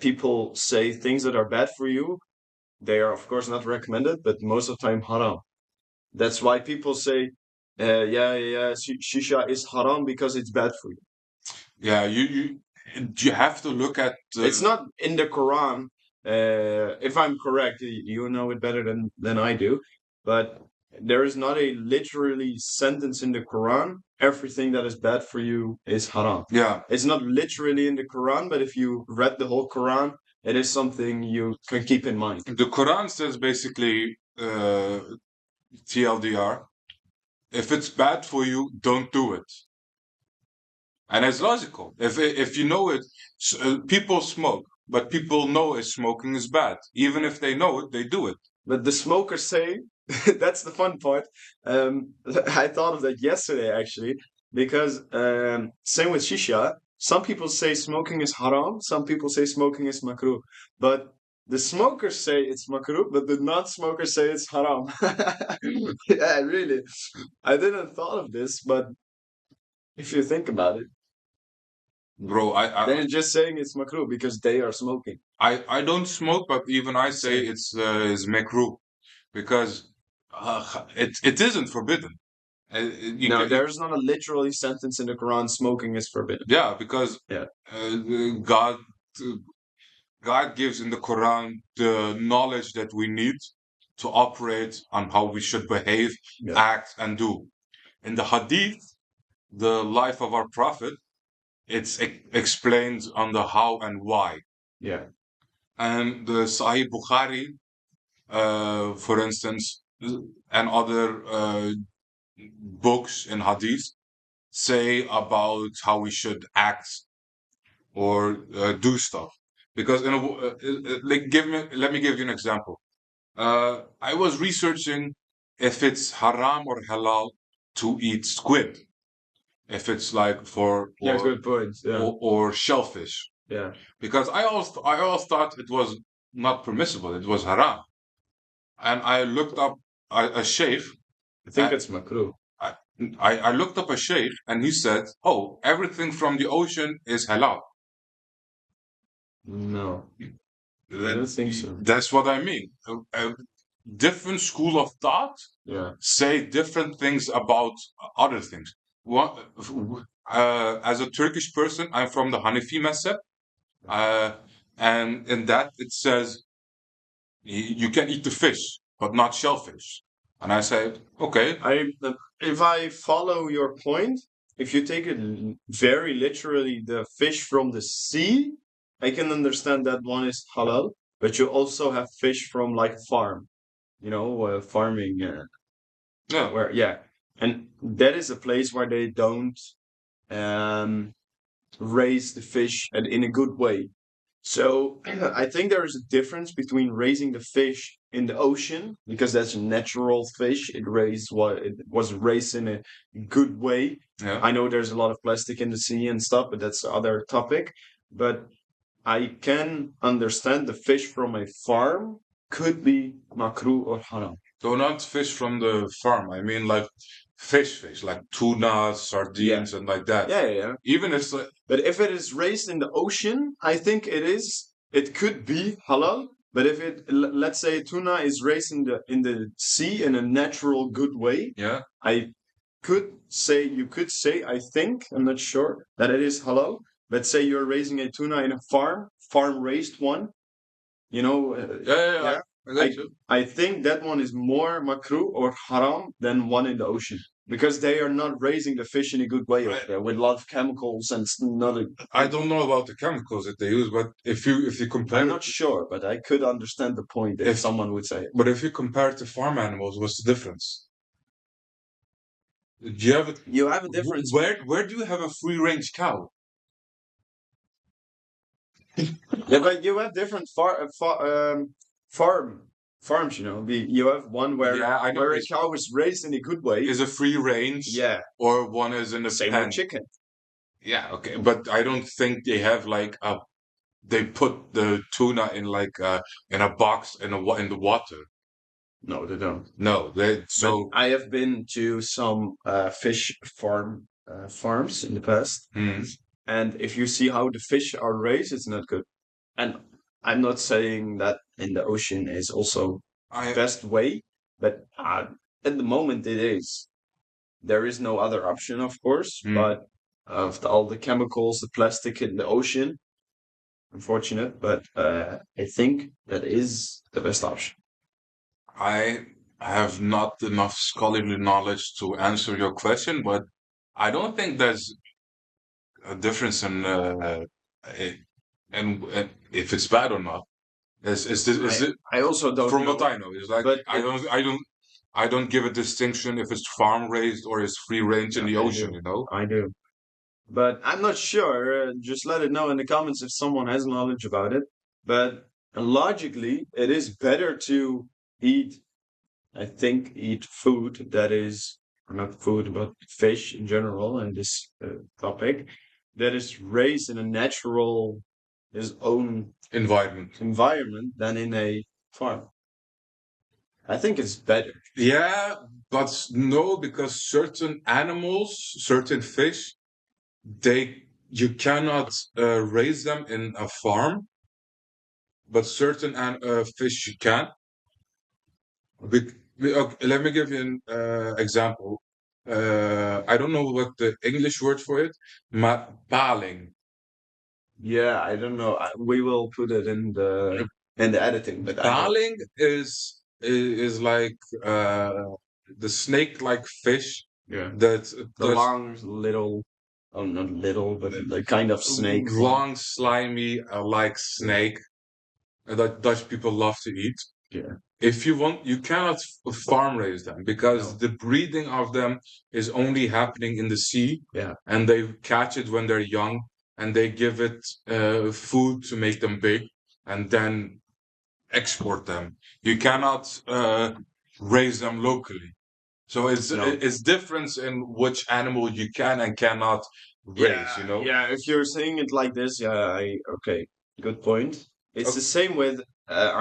people say things that are bad for you. They are of course not recommended, but most of the time haram. That's why people say, shisha is haram because it's bad for you. Yeah, you have to look at. It's not in the Quran. If I'm correct, you know it better than I do. But there is not a literally sentence in the Quran. Everything that is bad for you is haram. Yeah, it's not literally in the Quran, but if you read the whole Quran, it is something you can keep in mind. The Quran says basically, TLDR, if it's bad for you, don't do it. And it's logical. If you know it, people smoke, but people know smoking is bad. Even if they know it, they do it. But the smokers say, that's the fun part. I thought of that yesterday, actually, because same with shisha. Some people say smoking is haram. Some people say smoking is makruh. But the smokers say it's makruh, but the non-smokers say it's haram. Yeah, really. I didn't thought of this, but if you think about it, bro, they're just saying it's makruh because they are smoking. I don't smoke, but even I say it's makruh because it isn't forbidden. There's not a literally sentence in the Quran smoking is forbidden. Yeah, because God gives in the Quran the knowledge that we need to operate on how we should behave, act, and do. In the Hadith, the life of our Prophet, it's explained on the how and why. Yeah. And the Sahih Bukhari, for instance, and other books in Hadith say about how we should act or do stuff. Because let me give you an example. I was researching if it's haram or halal to eat squid. If it's like good points. Yeah. or shellfish. Yeah. Because I always thought it was not permissible. It was haram. And I looked up a sheikh. I think it's makruh. I looked up a sheikh and he said, oh, everything from the ocean is halal. No. I don't think so. That's what I mean. different school of thought Yeah. say different things about other things. As a Turkish person, I'm from the Hanefi mezheb, and in that it says you can eat the fish, but not shellfish. And I say, okay, If I follow your point, if you take it very literally, the fish from the sea, I can understand that one is halal, but you also have fish from like farm, farming, yeah, where, yeah, and that is a place where they don't um raise the fish and in a good way. So I think there is a difference between raising the fish in the ocean because that's a natural fish. It was raised in a good way. yeah. I know there's a lot of plastic in the sea and stuff, but that's the other topic. But I can understand the fish from a farm could be makruh or haram. So not fish from the farm. I mean like fish, like tuna, sardines, and like that. Yeah. Even if like, But if it is raised in the ocean, I think it could be halal. But if let's say tuna is raised in the sea in a natural good way, yeah, I you could say, I think, I'm not sure that it is halal. But say you're raising a tuna in a farm raised one, you know, yeah, I I got you. I think that one is more makruh or haram than one in the ocean because they are not raising the fish in a good way over there with a lot of chemicals and not a. I don't know about the chemicals that they use, but if you compare I'm it, not sure, but I could understand the point if if someone would say it. but if you compare it to farm animals, what's the difference? Do you have it? You have a difference. Where do you have a free range cow? Yeah, but you have different farms. You have one Yeah, I know. where a cow is raised in a good way. Is a free range, Yeah, or one is in a same pen. with chicken. Yeah, okay, but I don't think they have like a. They put the tuna in like in a box in the water. No, they don't. No, they But so. I have been to some fish farms in the past, Hmm. and if you see how the fish are raised, it's not good. And I'm not saying that in the ocean is also the I best way, but at the moment it is. There is no other option, of course, hmm. but of all the chemicals, the plastic in the ocean, unfortunate, but I think that is the best option. I have not enough scholarly knowledge to answer your question, but I don't think there's a difference i- in if it's bad or not. Is it I also don't from know, what I know? It's like but I don't give a distinction if it's farm raised or it's free range in yeah, the I ocean. do. You know. I do. But I'm not sure. Just let it know in the comments if someone has knowledge about it. But logically, it is better to eat, I think, eat food that is or not food, but fish in general, and this topic that is raised in a natural, his own Environment. environment than in a farm. I think it's better. Yeah, but no, because certain animals, certain fish, you cannot raise them in a farm, but certain fish you can. Okay, let me give you an example. I don't know what the English word for it. Paling. Yeah, I don't know. We will put it in the editing, but I know. Paling is like the snake-like fish Yeah. that The does long little, oh, not little, but the kind of snake thing. long, slimy, like snake that Dutch people love to eat. Yeah. If you want, you cannot farm raise them because No. the breeding of them is only happening in the sea, Yeah. and they catch it when they're young, and they give it food to make them big, and then export them. You cannot raise them locally. So No. it's difference in which animal you can and cannot raise. You know. Yeah. If you're saying it like this, yeah, okay, good point. It's the Okay. same with,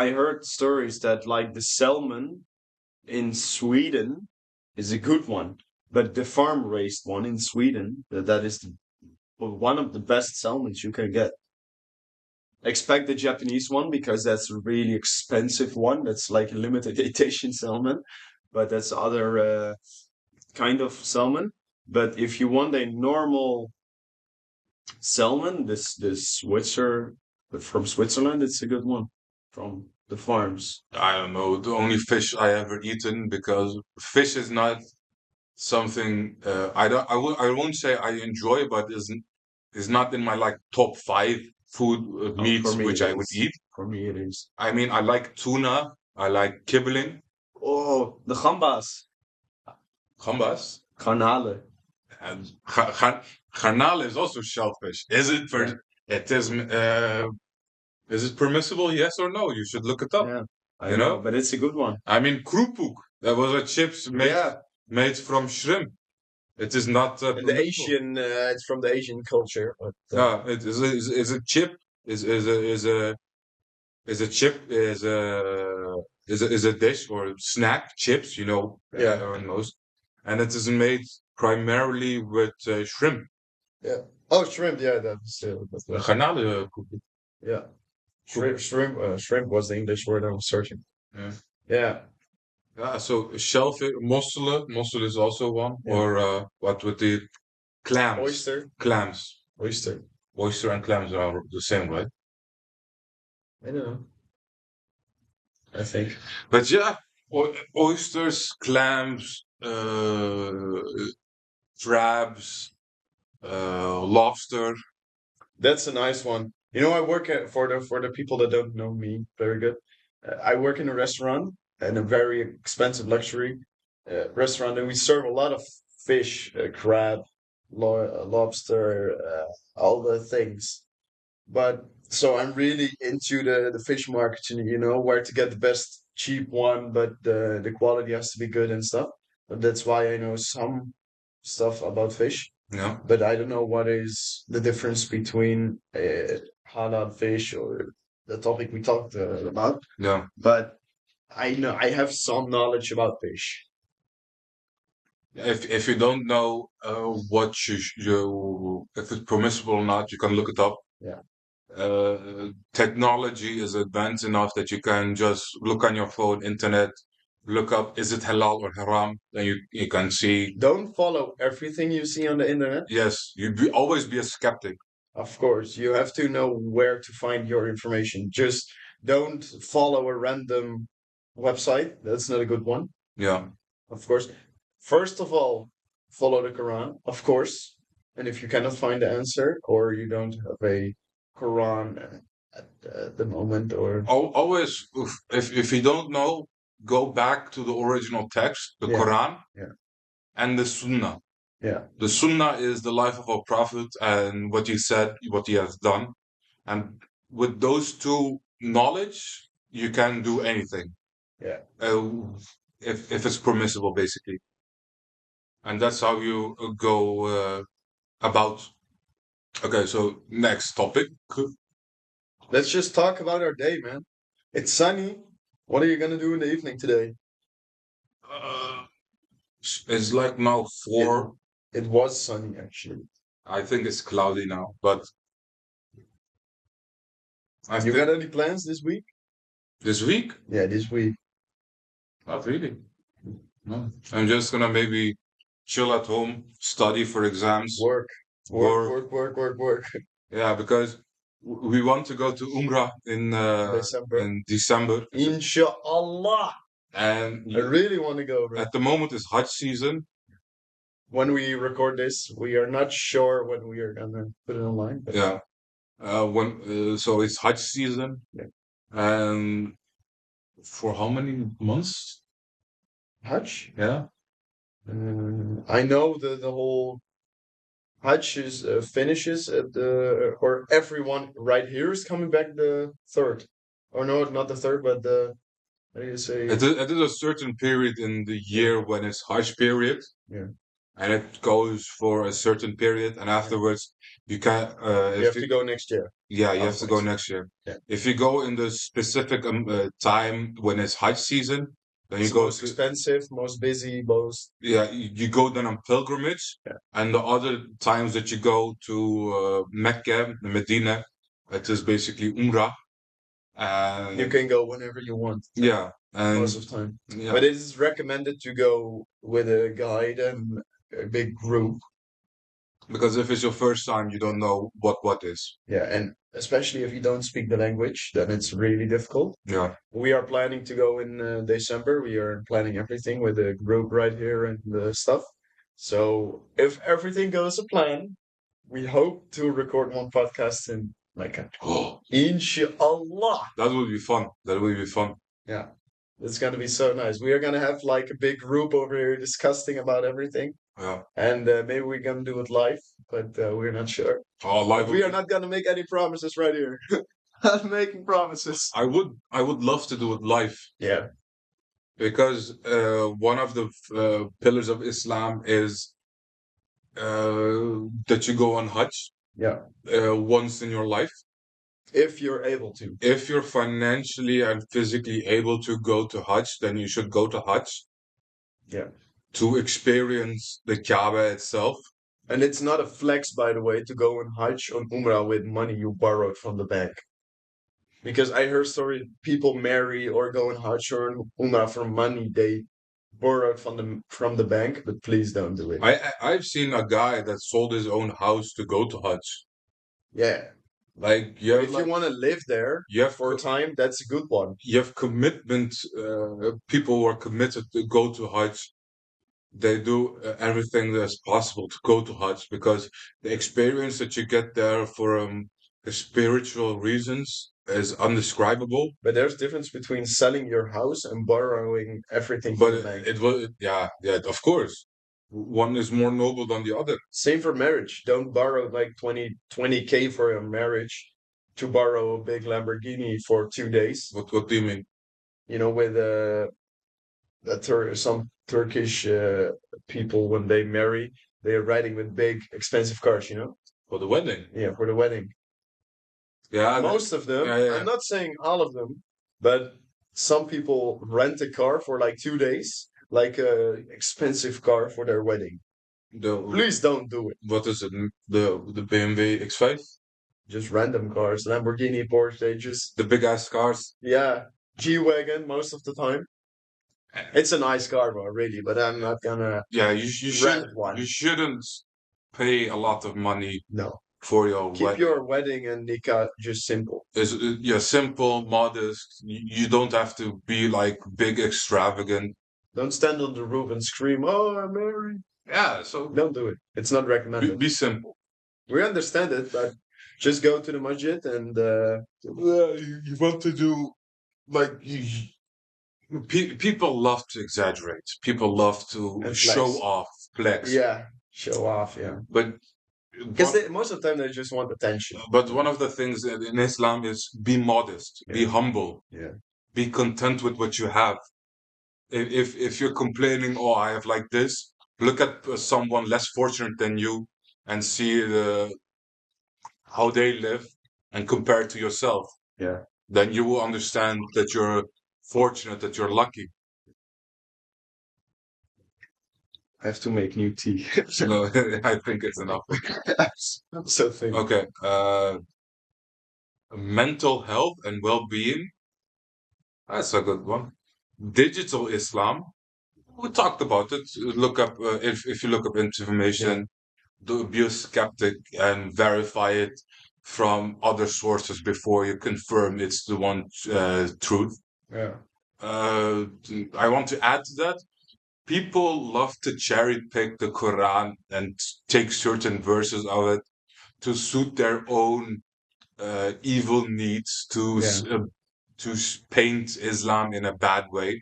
I heard stories that like the salmon in Sweden is a good one, but the farm raised one in Sweden, that is one of the best salmons you can get. expect the Japanese one because that's a really expensive one. That's like a limited edition salmon, but that's other kind of salmon. But if you want a normal salmon, this Switzer from Switzerland, it's a good one from the farms. I don't know, the only fish I ever eaten, because fish is not something I won't say I enjoy, but is not in my like top five food Oh, meats for me which it I would is. eat. For me it is. I mean, I like tuna, I like kibbeling, Oh, the gambas, gambas, garnalen. and garnalen is also shellfish. Is it Yeah, is it permissible? Yes or no? You should look it up. yeah, I You know, know, but it's a good one. I mean, krupuk. That was a chips Yeah, made from shrimp. It is not and the permissible. Asian, it's from the Asian culture, but No, it is a chip is a chip is a dish or snack chips. You know, yeah, most, and it is made primarily with shrimp. yeah. Oh, shrimp. Yeah, that's Garnalenkoek. yeah. Shrimp was the English word I was searching. Yeah. Yeah, Yeah, so shellfish, mosselen is also one, yeah. or what with the clams, Oyster, clams, oyster. oyster and clams are the same, right? I don't know. I think But yeah, oysters, clams, crabs, lobster. that's a nice one. You know, I work at, for the people that don't know me very good. I work in a restaurant, and a very expensive luxury restaurant, and we serve a lot of fish, crab, lobster, all the things. But so I'm really into the fish market, you know, where to get the best cheap one, but the quality has to be good and stuff. But that's why I know some stuff about fish. Yeah, But I don't know what is the difference between halal fish or the topic we talked about. yeah. But I know I have some knowledge about fish. If you don't know what if it's permissible or not, you can look it up. Yeah. Technology is advanced enough that you can just look on your phone, internet, look up, is it halal or haram? Then you can see. Don't follow everything you see on the internet. Yes, always be a skeptic. Of course, you have to know where to find your information. Just don't follow a random website. That's not a good one. Yeah, Of course, first of all, follow the Quran, of course. And if you cannot find the answer, or you don't have a Quran at the moment, or always, if you don't know, go back to the original text, the yeah, Quran yeah, and the Sunnah. yeah, The Sunnah is the life of our Prophet and what he said, what he has done. And with those two knowledge, you can do anything, yeah. uh, if it's permissible, basically. And that's how you go about. Okay, so next topic. Let's just talk about our day, man. It's sunny. What are you gonna do in the evening today? Uh, it's like now It 4. it was sunny actually. I think it's cloudy now, but I You think got any plans this week? this week, Yeah, this week. not really. No, I'm just gonna maybe chill at home, study for exams, Work, work, work. work, work, work, work. Yeah, because we want to go to Umrah December. in December, Inshallah. and I really want to go, bro. at the moment it's Hajj season. When we record this, we are not sure when we are gonna put it online. But Yeah, when so it's Hajj season, yeah. and for how many months? Hajj. Yeah, I know the whole Hajj is finishes at the or everyone right here is coming back the third, or no, not the third, but the how do you say? it is a certain period in the Yeah, year when it's Hajj period, yeah. and it goes for a certain period, and afterwards you can You if have to go next year. yeah, you Of have to go course. next year. Yeah. If you go in the specific time when it's Hajj season, then you It's the go most to, expensive, most busy, most yeah, you go then on pilgrimage, yeah. and the other times that you go to Mecca, Medina, It is basically Umrah. You can go whenever you want, Yeah, and most of the time. yeah, But it is recommended to go with a guide and a big group. because if it's your first time, you don't know what is. Yeah, and especially if you don't speak the language, then it's really difficult. Yeah. We are planning to go in December. We are planning everything with a group right here and stuff. So if everything goes to plan, we hope to record one podcast in like a Oh, inshallah. that would be fun. That would be fun. Yeah, it's gonna be so nice. We are gonna have like a big group over here discussing about everything, Yeah. and maybe we're gonna do it live, but we're not sure. Oh, live. We are not gonna make any promises right here. Not making promises. I would love to do it live. Yeah. Because one of the pillars of Islam is that you go on Hajj Yeah. once in your life. If you're able to. If you're financially and physically able to go to Hajj, then you should go to Hajj. Yeah. To experience the Kaaba itself. And it's not a flex, by the way, to go on Hajj on Umrah with money you borrowed from the bank. Because I heard stories people marry or go on Hajj or Umrah for money they borrowed from the bank, but please don't do it. I've seen a guy that sold his own house to go to Hajj. Yeah. Like if you want to live there for a time, that's a good one. You have commitment. People who are committed to go to Hajj, they do everything that's possible to go to Hajj because the experience that you get there for the spiritual reasons is undescribable. But there's difference between selling your house and borrowing everything from the bank. It was yeah, of course. One is more noble than the other. Same for marriage. Don't borrow like 20K for a marriage to borrow a big Lamborghini for 2 days. What do you mean? You know, with some Turkish people when they marry, they are riding with big expensive cars. You know, for the wedding. Yeah, for the wedding. Yeah, most of them. Yeah. I'm not saying all of them, but some people rent a car for like 2 days, like a expensive car for their wedding. Please don't do it. What is it? The BMW X5? Just random cars, Lamborghini, Porsche, just the big ass cars. Yeah, G-Wagon most of the time. It's a nice car, bro, really, but I'm not gonna. Yeah, you shouldn't pay a lot of money. No. For your Keep your wedding and nikah just simple. Yeah, simple, modest. You don't have to be like big, extravagant. Don't stand on the roof and scream, "Oh, I'm married." Yeah, so don't do it. It's not recommended. Be simple. We understand it, but just go to the masjid and you want to do like people love to exaggerate. People love to show off, flex. Yeah, show off. Yeah, but because most of the time they just want attention. But one of the things in Islam is be modest, be humble, be content with what you have. If you're complaining, oh, I have like this, look at someone less fortunate than you and see how they live and compare it to yourself. Yeah. Then you will understand that you're fortunate, that you're lucky. I have to make new tea. No, I think it's enough. So thin. Okay. Mental health and well-being. That's a good one. Digital Islam. We talked about it. Look up if you look up information, be a skeptic and verify it from other sources before you confirm it's the one truth. Yeah. I want to add to that. People love to cherry pick the Quran and take certain verses of it to suit their own evil needs, to paint Islam in a bad way.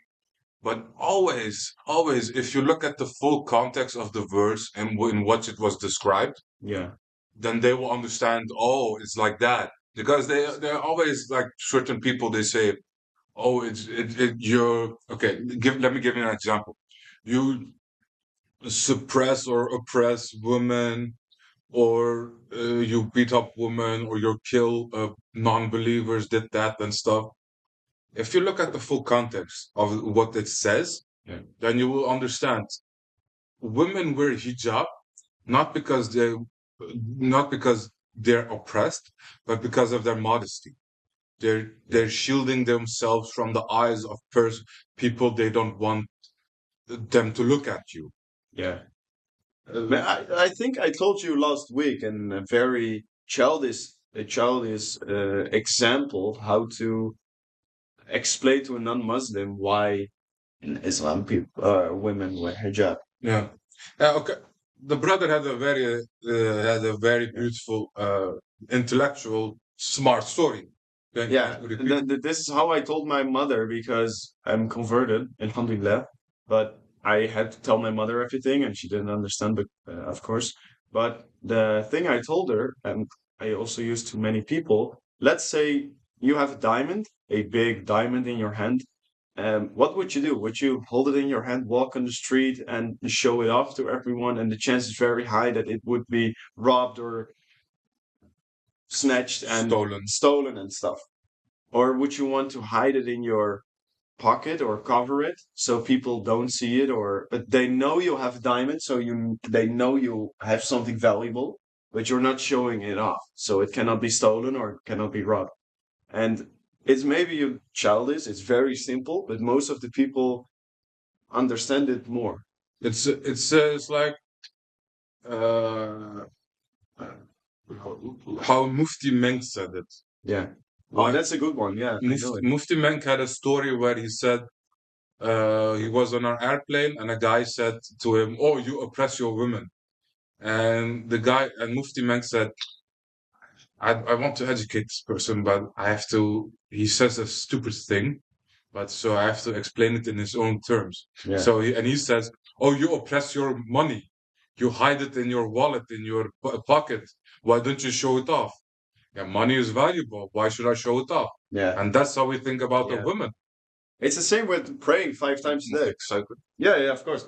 But always, if you look at the full context of the verse and in what it was described, then they will understand. Oh, it's like that, because they're always like certain people. They say, "Oh, you're okay." Let me give you an example. You suppress or oppress women, or you beat up women, or you kill non-believers, did that and stuff. If you look at the full context of what it says, then you will understand. Women wear hijab not because they're oppressed, but because of their modesty. They're shielding themselves from the eyes of people they don't want them to look at you. Yeah. I think I told you last week in a very childish example how to explain to a non-Muslim why in Islam people women wear hijab. Yeah. Okay. The brother had a very beautiful, intellectual, smart story. Yeah, this is how I told my mother because I'm converted, alhamdulillah. But I had to tell my mother everything, and she didn't understand, but of course. But the thing I told her, and I also used to many people, let's say you have a diamond, a big diamond in your hand. What would you do? Would you hold it in your hand, walk on the street, and show it off to everyone? And the chance is very high that it would be robbed or snatched and stolen and stuff. Or would you want to hide it in your pocket or cover it so people don't see it, or but they know you have diamonds, so they know you have something valuable, but you're not showing it off, so it cannot be stolen or it cannot be robbed. And it's maybe childish, it's very simple, but most of the people understand it more. It's like uh, how Mufti Menk said it. Yeah. Oh, that's a good one. Yeah. Mufti Menk had a story where he said he was on an airplane and a guy said to him, "Oh, you oppress your women." And Mufti Menk said, I want to educate this person, but I have to, he says a stupid thing, but so I have to explain it in his own terms. Yeah. So he says, "Oh, you oppress your money. You hide it in your wallet, in your pocket. Why don't you show it off? Yeah, money is valuable. Why should I show it off?" Yeah. And that's how we think about the women. It's the same with praying 5 times a day. Exactly. Yeah, of course.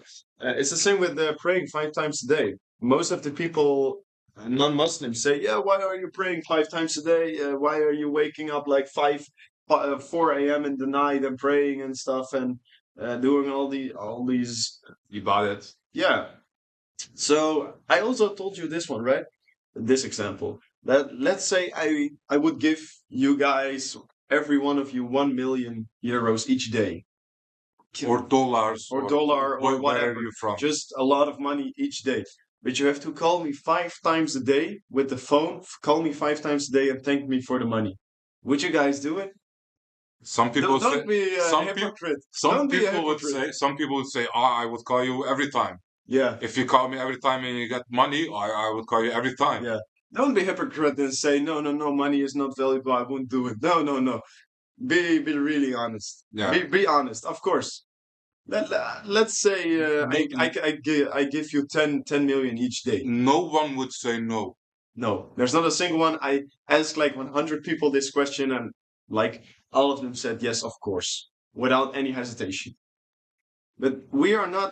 It's the same with praying 5 times a day. Most of the people, non-Muslims, say, "Yeah, why are you praying 5 times a day? Why are you waking up like 4 a.m. in the night and praying and stuff and doing all these ibadat?" Yeah. So I also told you this one, right? This example. That let's say I would give you guys, every one of you, 1 million euros each day. Or dollars. Or dollar or whatever. Where are you from? Just a lot of money each day. But you have to call me 5 times a day with the phone. Call me 5 times a day and thank me for the money. Would you guys do it? Some people Don't say, be a hypocrite. Some people would say, "Oh, I would call you every time." Yeah. If you call me every time and you get money, I would call you every time. Yeah. Don't be hypocrite and say, no, money is not valuable, I won't do it. No. Be really honest. Yeah. Be honest, of course. Let's say I give you 10 million each day. No one would say no. No, there's not a single one. I asked like 100 people this question, and like all of them said yes, of course, without any hesitation. But we are not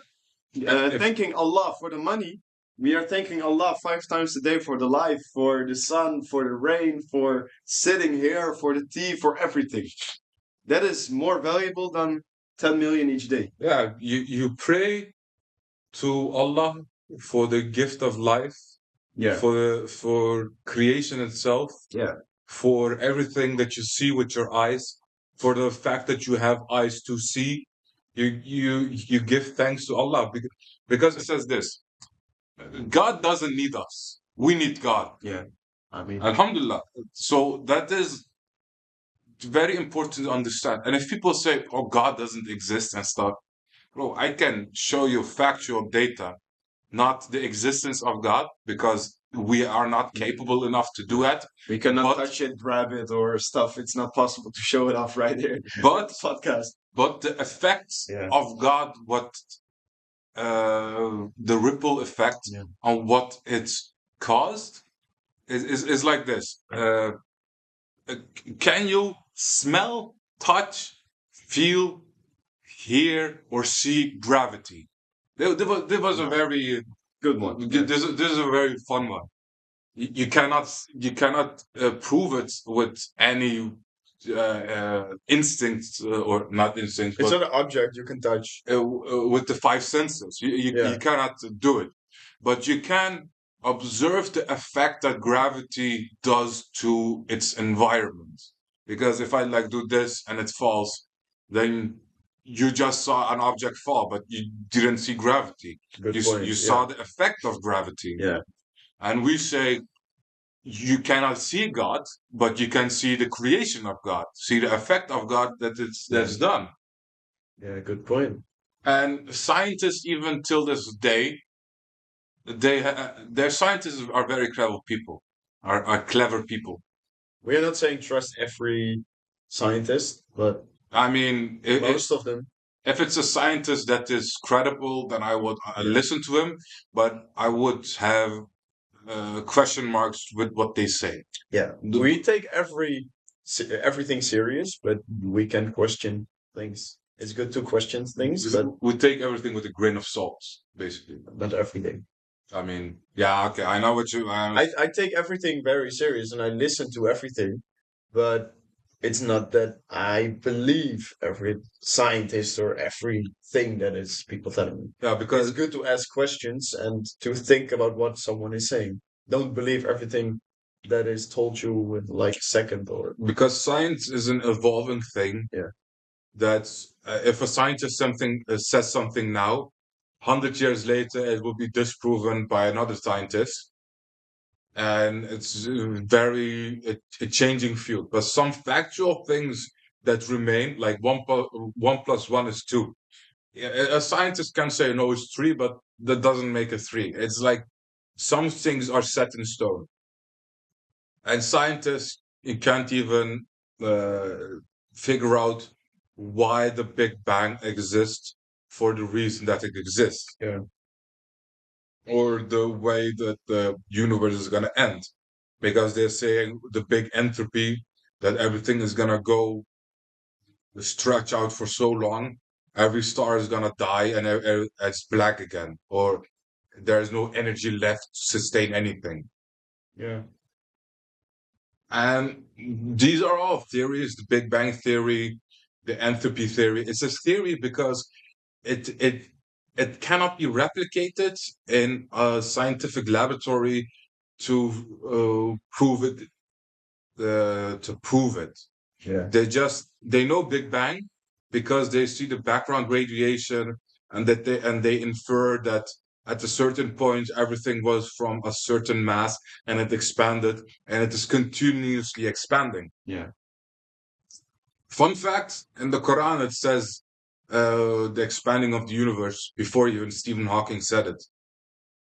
thanking Allah for the money. We are thanking Allah 5 times a day for the life, for the sun, for the rain, for sitting here, for the tea, for everything. That is more valuable than 10 million each day. Yeah, you pray to Allah for the gift of life. Yeah. For creation itself. Yeah. For everything that you see with your eyes. For the fact that you have eyes to see. You give thanks to Allah because it says this. God doesn't need us. We need God. Yeah. I mean, Alhamdulillah. So that is very important to understand. And if people say, "Oh, God doesn't exist" and stuff, bro, I can show you factual data, not the existence of God, because we are not capable enough to do that. We cannot touch it, grab it, or stuff. It's not possible to show it off right here. But podcast. But the effects of God, the ripple effect on what it's caused is like this. Can you smell, touch, feel, hear, or see gravity? There was a very good one. This is a very fun one. You cannot prove it with any instincts or not instincts. It's not an object you can touch with the 5 senses. You cannot do it, but you can observe the effect that gravity does to its environment. Because if I like do this and it falls, then you just saw an object fall, but you didn't see gravity. Good You point. you Yeah. saw the effect of gravity. Yeah. And we say you cannot see God, but you can see the creation of God, see the effect of God that's done. Yeah. Good point. And scientists, even till this day, their scientists are very clever people, are clever people. We are not saying trust every scientist, but I mean, most of them. if it's a scientist that is credible, then I would listen to him, but I would have question marks with what they say. Yeah. We take everything serious, but we can question things. It's good to question things, but We take everything with a grain of salt, basically. not everything. I mean, yeah, okay, I know what you. I take everything very serious and I listen to everything, but it's not that I believe every scientist or everything that is people telling me. Yeah, because It's good to ask questions and to think about what someone is saying. Don't believe everything that is told you in like a second or because science is an evolving thing. Yeah. That's if a scientist something says something now, 100 years later, it will be disproven by another scientist, and it's a changing field. But some factual things that remain, like 1 plus 1 is 2. A scientist can say no, it's 3, but that doesn't make it 3. It's like some things are set in stone, and scientists you can't even figure out why the Big Bang exists for the reason that it exists. Yeah. Or the way that the universe is going to end. Because they're saying the big entropy, that everything is going to go stretch out for so long, every star is going to die and it's black again. Or there's no energy left to sustain anything. Yeah. And these are all theories, the Big Bang theory, the entropy theory. It's a theory because it cannot be replicated in a scientific laboratory to prove it. To prove it, Yeah. They know Big Bang because they see the background radiation and they infer that at a certain point everything was from a certain mass and it expanded and it is continuously expanding. Yeah. Fun fact, in the Quran it says the expanding of the universe before even Stephen Hawking said it.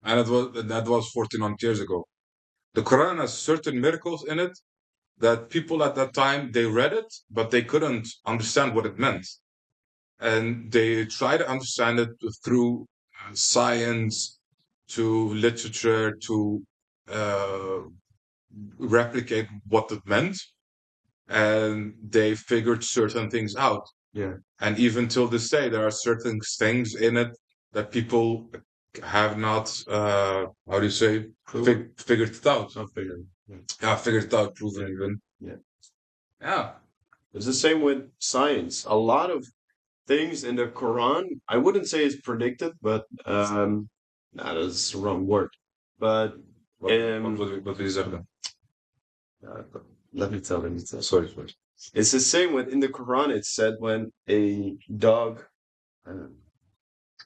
And that was 1400 years ago. The Quran has certain miracles in it that people at that time, they read it, but they couldn't understand what it meant. And they try to understand it through science, to literature, to uh, replicate what it meant. And they figured certain things out. Yeah. And even till this day, there are certain things in it that people have not, how do you say, figured it out. Not figured. Yeah, figured it out, proven even. Yeah. Yeah. It's the same with science. A lot of things in the Quran, I wouldn't say is predicted, but that is the wrong word. But What is that? uh, let me tell you. Sorry. It's the same with in the Quran. It said when a dog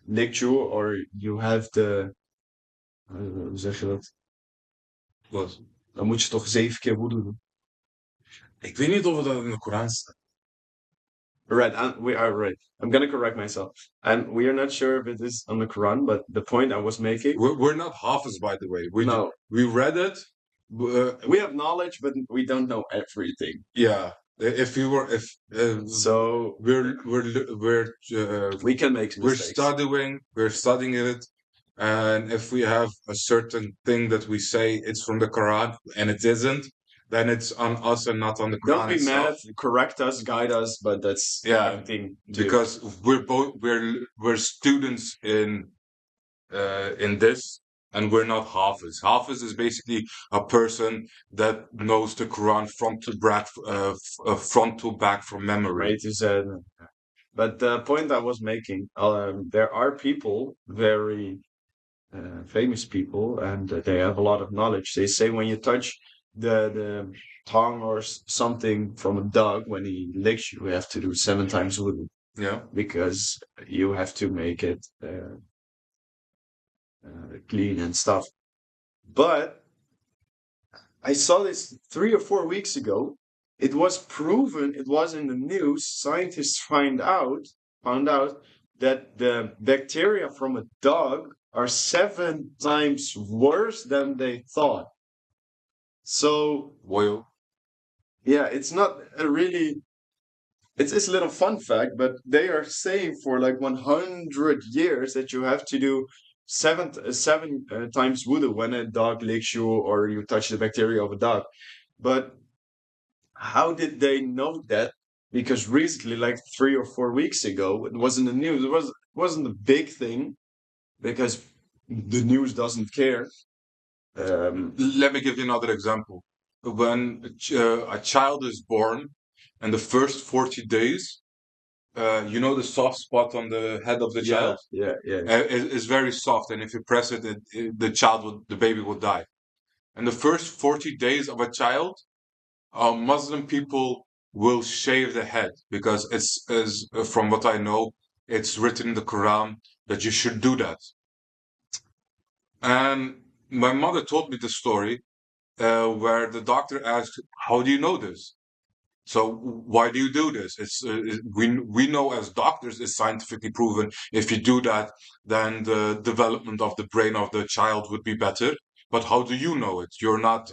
licked you, or you have the hoe zeg je dat? Wat? Dan moet je toch 7 keer woede doen. Ik weet niet of dat in de Koran staat. Right, we are right. I'm gonna correct myself, and we are not sure if it is on the Quran, but the point I was making. We're not Hafiz, by the way. No, we read it. we have knowledge, but we don't know everything. Yeah, if we were, if So we can make mistakes. We're studying it, and if we have a certain thing that we say it's from the Quran and it isn't, then it's on us and not on the Quran. Don't be mad. Correct us, guide us, but that's yeah, thing because we're students in this, and we're not Hafiz. Hafiz is basically a person that knows the Quran front to back from memory. Right, you said. But the point I was making, there are people very famous people, and they have a lot of knowledge. They say when you touch the tongue or something from a dog when he licks you, you have to do 7 times wudu. Yeah. Because you have to make it clean and stuff. But I saw this 3 or 4 weeks ago. It was proven, it was in the news. Scientists found out that the bacteria from a dog are 7 times worse than they thought. So, Well, yeah, it's not a really, it's a little fun fact, but they are saying for like 100 years that you have to do seven times wudu when a dog licks you or you touch the bacteria of a dog. But how did they know that? Because recently, like 3 or 4 weeks ago, it was in the news. Wasn't a big thing because the news doesn't care. let me give you another example. When a child is born, and the first 40 days, you know the soft spot on the head of the child? Yeah. Is very soft, and if you press it, the baby will die. And the first 40 days of a child, Muslim people will shave the head because from what I know, it's written in the Quran that you should do that. And my mother told me the story where the doctor asked, "How do you know this? So why do you do this? We know as doctors it's scientifically proven. If you do that, then the development of the brain of the child would be better. But how do you know it? You're not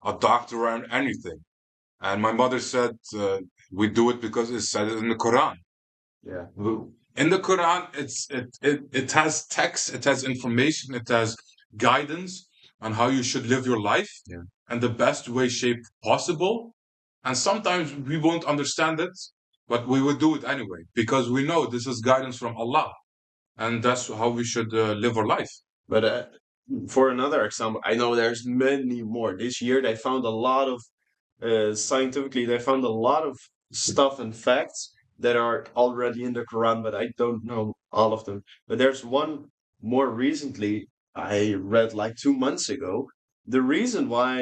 a doctor or anything." And my mother said, "We do it because it's said in the Quran." Yeah. In the Quran, it has text, it has information, it has guidance on how you should live your life and the best way shape possible. And sometimes we won't understand it, but we will do it anyway because we know this is guidance from Allah, and that's how we should live our life. But for another example, I know there's many more. This year they found a lot of scientifically, they found a lot of stuff and facts that are already in the Quran, but I don't know all of them. But there's one more recently I read like 2 months ago. The reason why,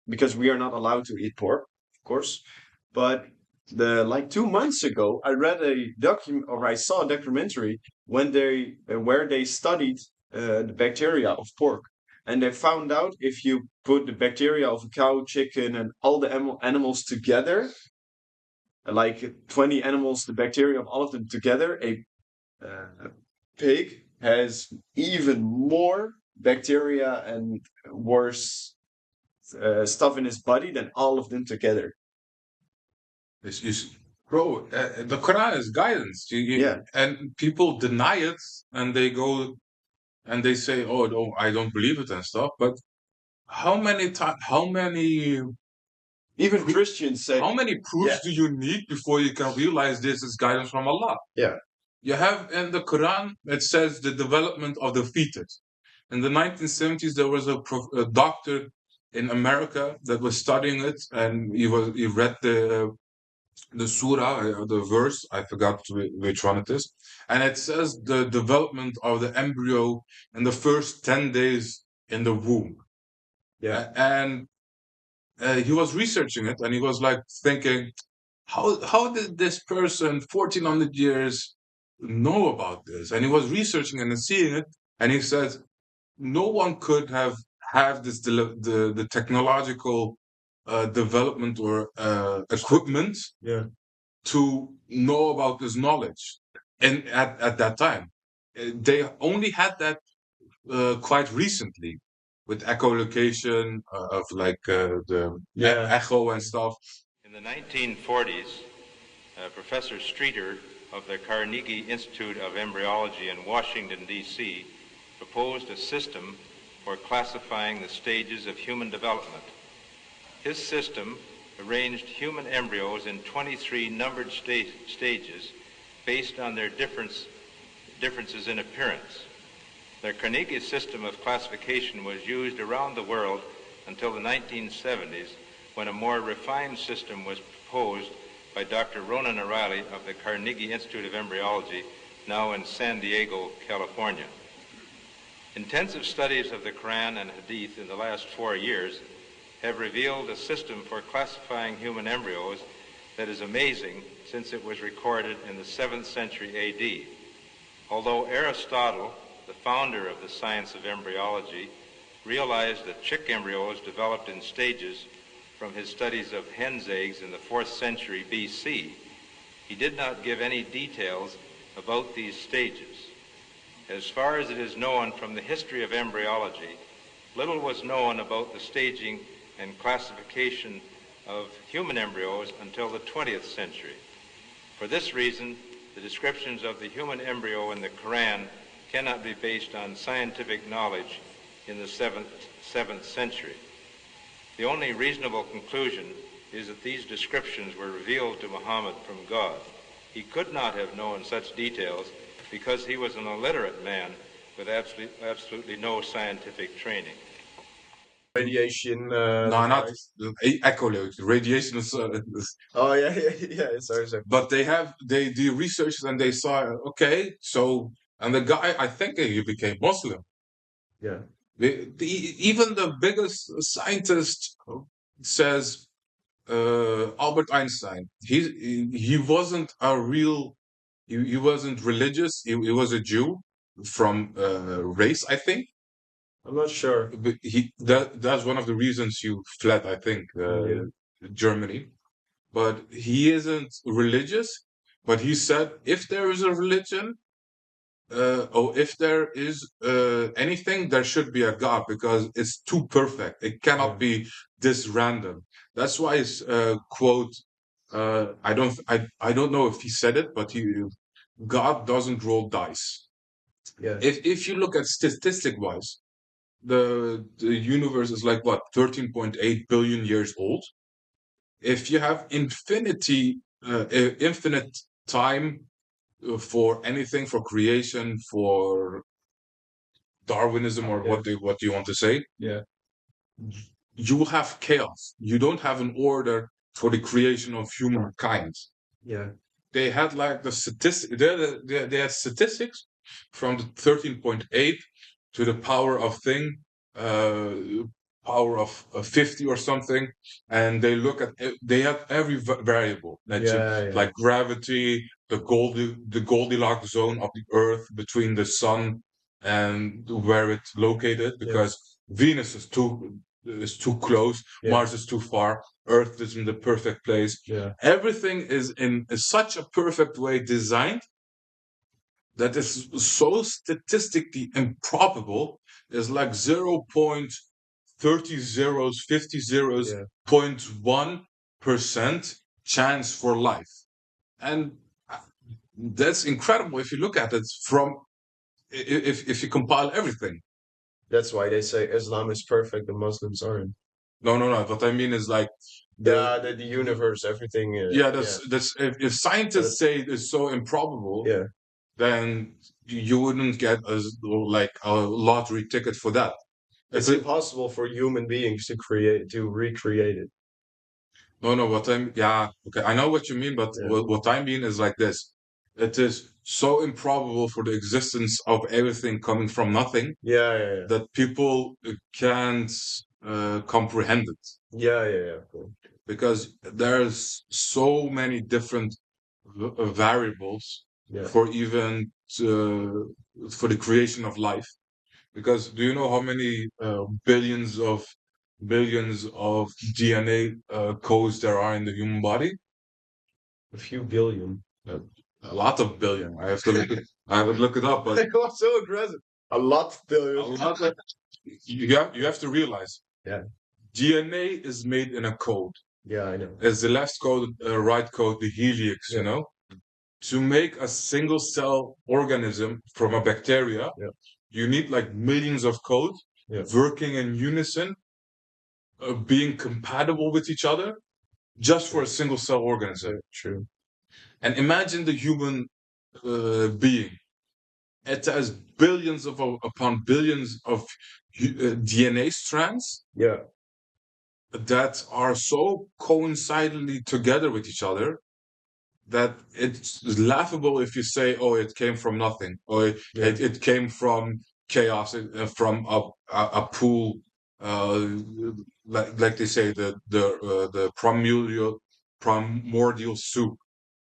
because we are not allowed to eat pork, of course, but the like 2 months ago, I read a document or I saw a documentary when they where they studied the bacteria of pork. And they found out if you put the bacteria of a cow, chicken, and all the animals together, like 20 animals, the bacteria of all of them together, a pig has even more bacteria and worse stuff in his body than all of them together. Bro, the Quran is guidance. Yeah. And people deny it, and they go and they say, "Oh no, I don't believe it" and stuff. But how many times? How many? Even Christians say, how many proofs do you need before you can realize this is guidance from Allah? Yeah. You have in the Quran, it says the development of the fetus. In the 1970s, there was a doctor in America that was studying it, and he read the surah, the verse, I forgot which one it is, and it says the development of the embryo in the first 10 days in the womb. Yeah. And he was researching it, and he was like thinking, how did this person 1400 years know about this? And he was researching and seeing it, and he said no one could have this the technological development or equipment to know about this knowledge. And at that time, they only had that quite recently with echolocation of like the echo and stuff. In the 1940s, Professor Streeter of the Carnegie Institute of Embryology in Washington, D.C., proposed a system for classifying the stages of human development. His system arranged human embryos in 23 numbered stages based on their differences in appearance. The Carnegie system of classification was used around the world until the 1970s, when a more refined system was proposed by Dr. Ronan O'Reilly of the Carnegie Institute of Embryology, now in San Diego, California. Intensive studies of the Quran and Hadith in the last 4 years have revealed a system for classifying human embryos that is amazing since it was recorded in the 7th century AD. Although Aristotle, the founder of the science of embryology, realized that chick embryos developed in stages from his studies of hen's eggs in the 4th century BC, he did not give any details about these stages. As far as it is known from the history of embryology, little was known about the staging and classification of human embryos until the 20th century. For this reason, the descriptions of the human embryo in the Quran cannot be based on scientific knowledge in the 7th century. The only reasonable conclusion is that these descriptions were revealed to Muhammad from God. He could not have known such details because he was an illiterate man with absolutely no scientific training. Radiation. No, not echolocation. Radiation is. Oh yeah. Sorry. But they do research and they saw, okay, so, and the guy, I think he became Muslim. Yeah. Even the biggest scientist says, Albert Einstein, he wasn't a real, he wasn't religious. He was a Jew from race, I think. I'm not sure. But that's one of the reasons you fled, I think, Germany. But he isn't religious. But he said, if there is a religion, or if there is anything, there should be a God because it's too perfect. It cannot be this random. That's why his quote. I don't know if he said it, but God doesn't roll dice. Yeah. If you look at statistic wise, the universe is like what, 13.8 billion years old. If you have infinite time for anything, for creation, for Darwinism, or what do you want to say? Yeah. You will have chaos. You don't have an order for the creation of humankind. Yeah. They had like the statistics. They had statistics from the 13.8 to the power of thing, power of 50 or something, and they look at they have every variable that like gravity, the Goldilocks zone of the Earth between the sun and where it's located, because Venus is too close, Mars is too far, Earth is in the perfect place. Everything is in such a perfect way designed that is so statistically improbable. Is like 0.30 zeros, 50 zeros, 0.1% chance for life. And that's incredible if you look at it from, if you compile everything. That's why they say Islam is perfect and Muslims aren't. No. What I mean is like the universe, everything. That's if scientists say it's so improbable, then you wouldn't get a lottery ticket for that. It's impossible for human beings to recreate it. No. Okay, I know what you mean, but what I mean is like this: it is so improbable for the existence of everything coming from nothing. That people can't comprehend it. Cool. Because there's so many different variables for even for the creation of life. Because do you know how many billions of DNA codes there are in the human body? A few billion. A lot of billion. I have to look it up. But it was so aggressive. A lot of billion. You have to realize. DNA is made in a code. I know. It's the left code, right code, the helix. You know, to make a single cell organism from a bacteria, you need like millions of code working in unison, being compatible with each other, just for a single cell organism. True. And imagine the human being. It has billions upon billions of DNA strands that are so coincidentally together with each other that it's laughable if you say, oh, it came from nothing, or it came from chaos from a pool, like they say, the primordial soup.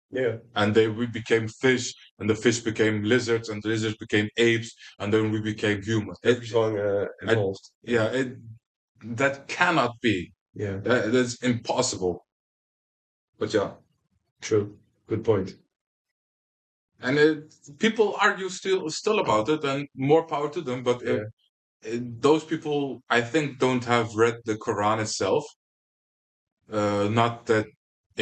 Yeah. And we became fish, and the fish became lizards, and the lizards became apes, and then we became humans. Everything involved. That cannot be. Yeah. That's impossible. But yeah, True. Good point. and people argue still about it, and more power to them. But Yeah. those people, I think, don't have read the Quran itself. Not that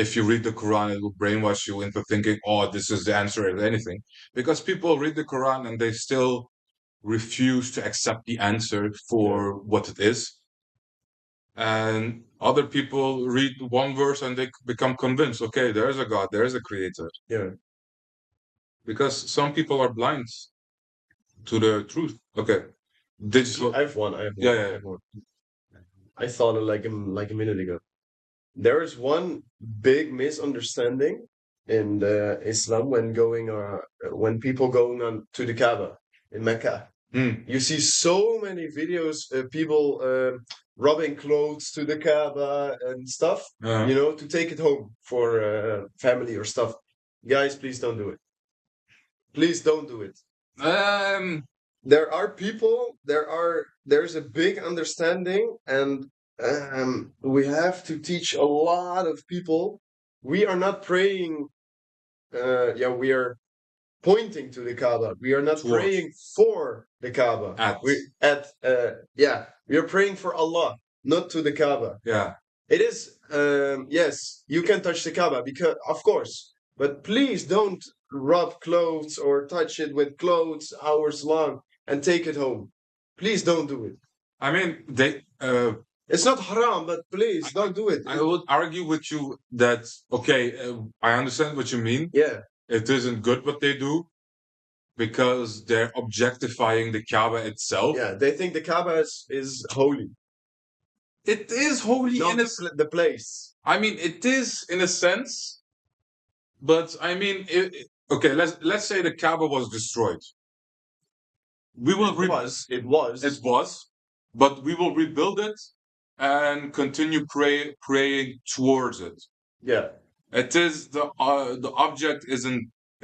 if you read the Quran, it will brainwash you into thinking, "Oh, this is the answer or anything," because people read the Quran and they still refuse to accept the answer for what it is. And other people read one verse and they become convinced, okay, there's a God, there's a creator. Yeah. Because some people are blind to the truth. Okay. Digital. I have one. I have one. Yeah, I yeah. have one. I thought it like a minute ago. There is one big misunderstanding in the Islam when people going on to the Kaaba in Mecca. You see so many videos of people rubbing clothes to the Kaaba and stuff, to take it home for family or stuff. Guys, please don't do it. Please don't do it. There are people, there's a big understanding, and we have to teach a lot of people. We are not praying, we are pointing to the Kaaba. We are not Towards. praying for the Kaaba. We are praying for Allah, not to the Kaaba. Yeah. It is, yes, you can touch the Kaaba because, of course, but please don't rub clothes or touch it with clothes hours long and take it home. Please don't do it. I mean, It's not haram, but please don't do it. I would argue with you that, okay, I understand what you mean. Yeah. It isn't good what they do because they're objectifying the Kaaba itself. Yeah, they think the Kaaba is holy. It is holy Not the place. I mean, it is in a sense, but I mean, okay, let's say the Kaaba was destroyed. It was, but we will rebuild it and continue praying towards it. Yeah. It is the object isn't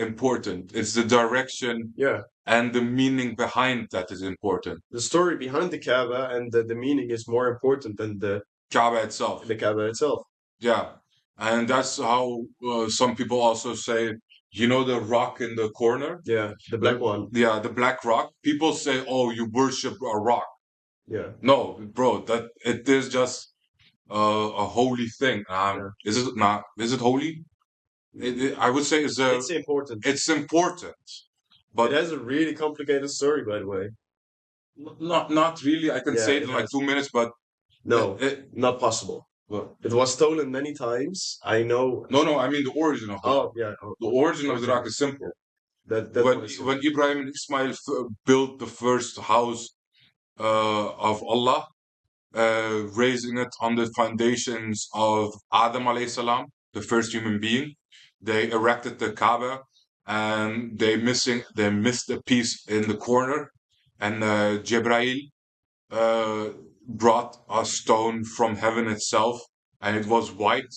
important. It's the direction. Yeah. And the meaning behind that is important. The story behind the Kaaba and the meaning is more important than the Kaaba itself. The Kaaba itself. Yeah, and that's how some people also say, the rock in the corner? Yeah, the black one. Yeah, the black rock. People say, "Oh, you worship a rock." Yeah. No, bro, that it is just a holy thing. Is it not? Is it holy? I would say it's important. It's important, but it has a really complicated story, by the way. Not really. I can say it in like 2 minutes, but no, not possible. Well, it was stolen many times. I know. No. I mean the origin of it. Oh, yeah. The origin of the rock is simple. When Ibrahim and Ismail built the first house of Allah, raising it on the foundations of Adam alayhi salam, the first human being, they erected the Kaaba, and they missed a piece in the corner, and Jibreel brought a stone from heaven itself, and it was white.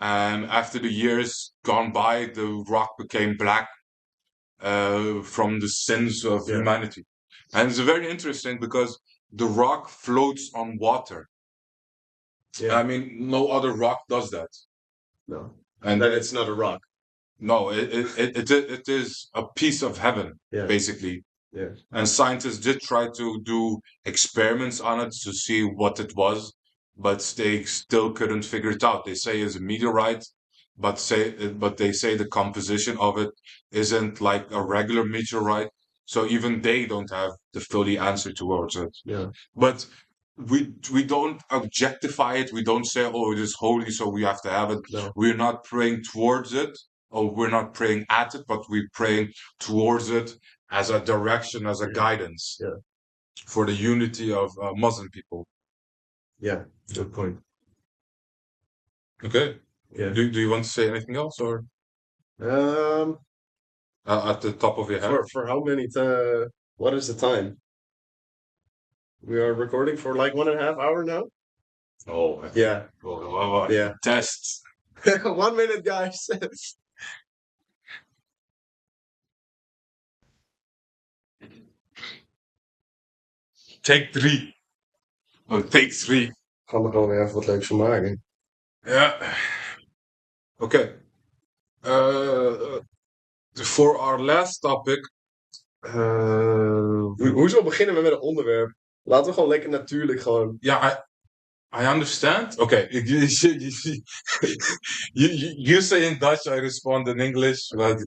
And after the years gone by, the rock became black from the sins of humanity. And it's very interesting because the rock floats on water. Yeah. I mean, no other rock does that. No. And then it's not a rock. No, it is a piece of heaven, basically. Yeah. And scientists did try to do experiments on it to see what it was, but they still couldn't figure it out. They say it's a meteorite, but they say the composition of it isn't like a regular meteorite. So even they don't have the fully answer towards it. Yeah. But we don't objectify it. We don't say, "Oh, it is holy, so we have to have it." No. We're not praying towards it, or we're not praying at it, but we're praying towards it as a direction, as a guidance for the unity of Muslim people. Yeah, good point. Okay. Yeah. Do you want to say anything else, or at the top of your head? For how many? What is the time? We are recording for like 1.5 hours now. Oh, Yeah. Yeah. Test. 1 minute, guys. Take 3. Oh, take 3. Gaan we gewoon weer even wat leuks van maken. Ja. Okay. For our last topic. Hoezo beginnen we met een onderwerp? Laten we gewoon lekker natuurlijk gewoon. Yeah, I understand. Okay, you say in Dutch, I respond in English. But,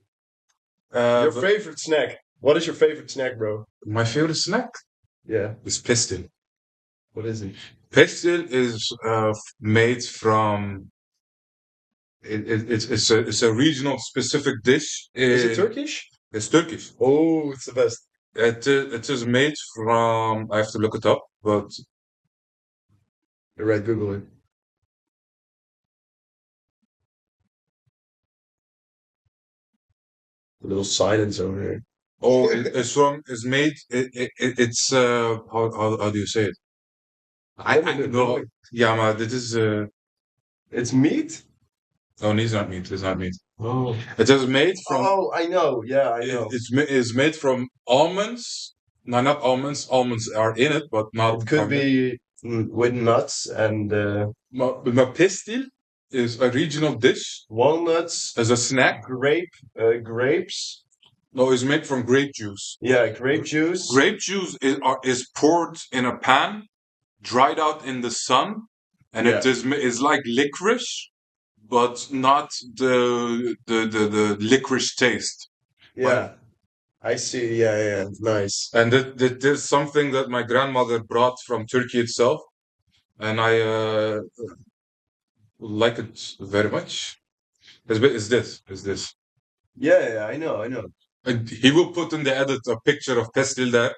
Your favorite snack. What is your favorite snack, bro? My favorite snack Yeah. is pestil. What is it? Pestil is made from. It's a regional specific dish. Is it Turkish? It's Turkish. Oh, it's the best. It is made from. I have to look it up, but You're right, Google it. A little silence over here. oh, it's from. It's made. It's how do you say it? I know. Yeah, maar dit is. It's meat? Oh, it's not meat. It's not meat. Oh. It is made from. Oh, I know. Yeah, I know. It's made from almonds. No, not almonds. Almonds are in it, but not. It could be with nuts and Maar pestil is a regional dish walnuts, as a snack. grapes. No, it's made from grape juice. Yeah, grape juice. Grape juice is poured in a pan, dried out in the sun, and it is like licorice, but not the licorice taste. Yeah, I see. Yeah, nice. And that is something that my grandmother brought from Turkey itself, and I like it very much. Is this? Yeah, I know. And he will put in the edit a picture of pestil there.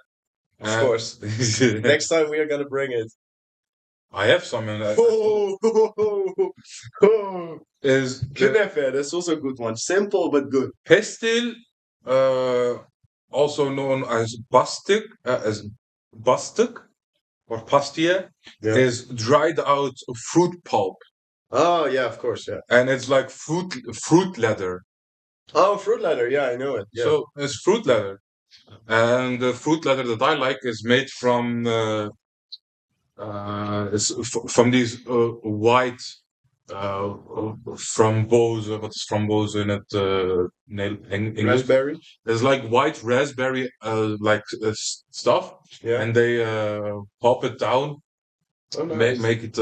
Of course. Next time we are gonna bring it. I have some in that. Is Künefe, that's also a good one. Simple but good. pestil, also known as bastık, or pastia, is dried out fruit pulp. Oh yeah, of course, yeah. And it's like fruit leather. Oh, fruit leather, yeah, I know it. Yeah. So it's fruit leather. And the fruit leather that I like is made from from these white frambozen. What's frambozen in it? English? Raspberry. There's like white raspberry stuff, and they pop it down, make it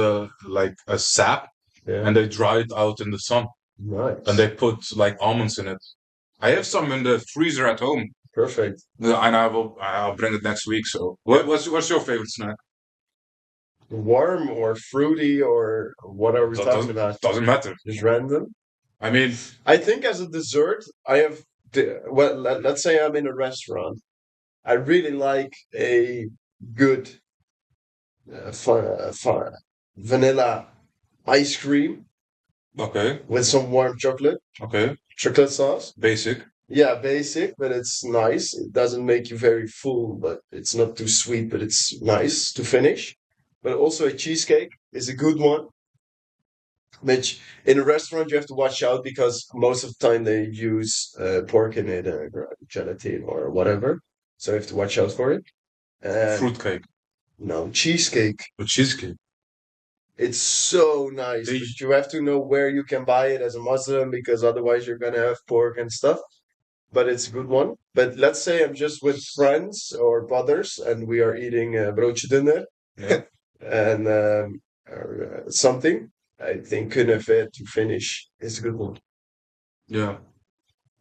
like a sap, and they dry it out in the sun. Nice. And they put like almonds in it. I have some in the freezer at home. Perfect. And I'll bring it next week. So, what's your favorite snack? Warm or fruity or what are we talking about? Doesn't matter. Just random. I mean, I think as a dessert, I have. Well, let's say I'm in a restaurant. I really like a good vanilla ice cream. Okay. With some warm chocolate. Okay. Chocolate sauce. Basic. Yeah, basic, but it's nice. It doesn't make you very full, but it's not too sweet, but it's nice to finish. But also a cheesecake is a good one. Which in a restaurant you have to watch out because most of the time they use pork in it, gelatin or whatever. So you have to watch out for it. Fruitcake. No, cheesecake. A cheesecake. It's so nice. But you have to know where you can buy it as a Muslim because otherwise you're gonna have pork and stuff. But it's a good one. But let's say I'm just with friends or brothers and we are eating broodje dinner and something. I think künefe to finish is a good one. Yeah.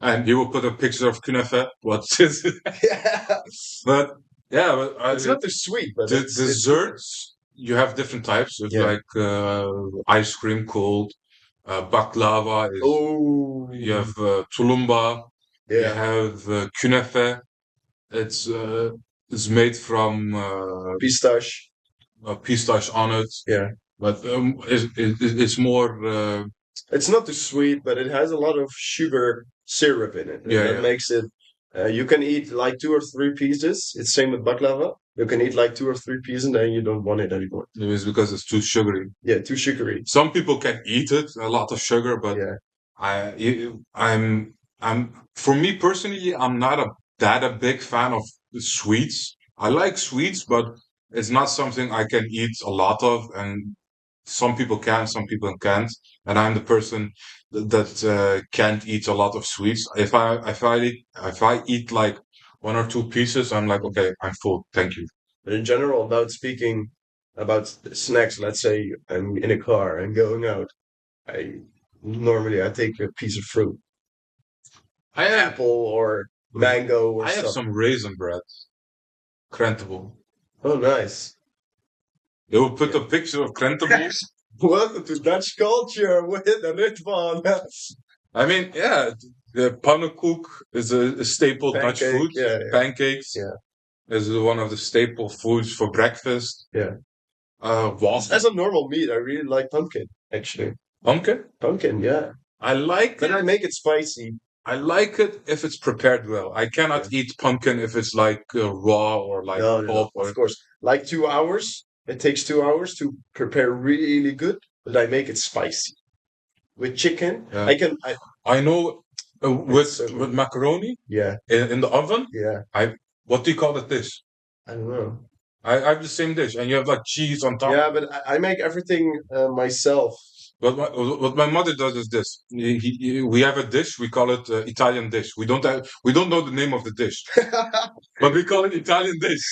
And you will put a picture of künefe. What is it? Yeah. But yeah, but it's not too sweet. But the desserts, you have different types of like ice cream cold, baklava. You have tulumba. You have künefe. It's made from pistache. Pistache on it. Yeah. But it's more. It's not too sweet, but it has a lot of sugar syrup in it. Yeah, that makes it. You can eat like 2 or 3 pieces. It's same with baklava. You can eat like 2 or 3 pieces and then you don't want it anymore. It's because it's too sugary. Yeah, too sugary. Some people can eat it, a lot of sugar, but Yeah. for me personally, I'm not a big fan of sweets. I like sweets, but it's not something I can eat a lot of, and some people can, some people can't. And I'm the person that can't eat a lot of sweets. If I eat like 1 or 2 pieces, I'm like, okay, I'm full, thank you. But in general, about speaking about snacks, let's say I'm in a car and going out, I take a piece of fruit, I have apple or mango or I have stuff. some raisin bread, Krentable. Oh, nice. They will put a picture of Krentable. Welcome to Dutch culture with Ridvan. I mean, yeah, the pannenkoek is a staple Dutch Pancake, food. yeah. Pancakes is one of the staple foods for breakfast. Yeah. Waffles. As a normal meat, I really like pumpkin, actually. Pumpkin? Pumpkin, yeah. I like But it. I make it spicy. I like it if it's prepared well. I cannot eat pumpkin if it's like raw or like pulp. Of course. Like 2 hours. It takes 2 hours to prepare really good, but I make it spicy. With chicken, Yeah. I know with macaroni. Yeah. In the oven. Yeah. What do you call that dish? I don't know. I have the same dish, and you have like cheese on top. Yeah, but I make everything myself. What my mother does is this: we have a dish. We call it Italian dish. We don't know the name of the dish, but we call it Italian dish.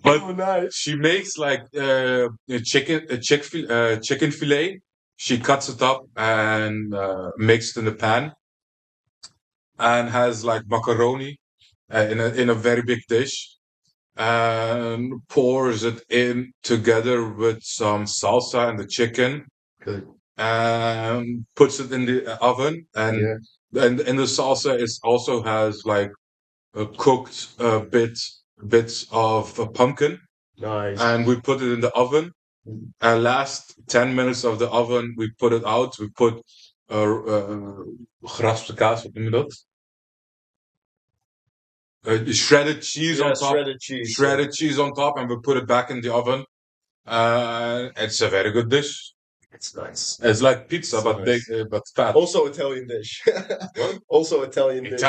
But Oh, nice. she makes like a chicken fillet. She cuts it up and makes it in the pan, and has like macaroni in a very big dish. And pours it in together with some salsa and the chicken. Good. And puts it in the oven, and the salsa also has like cooked bits of pumpkin. Nice. And we put it in the oven. And last 10 minutes of the oven, we put it out. We put geraspte kaas, wat noem je dat? Shredded cheese on top. Shredded cheese on top, and we put it back in the oven. It's a very good dish. It's nice. It's like pizza, but big, but fat. Also Italian dish. Also Italian dish.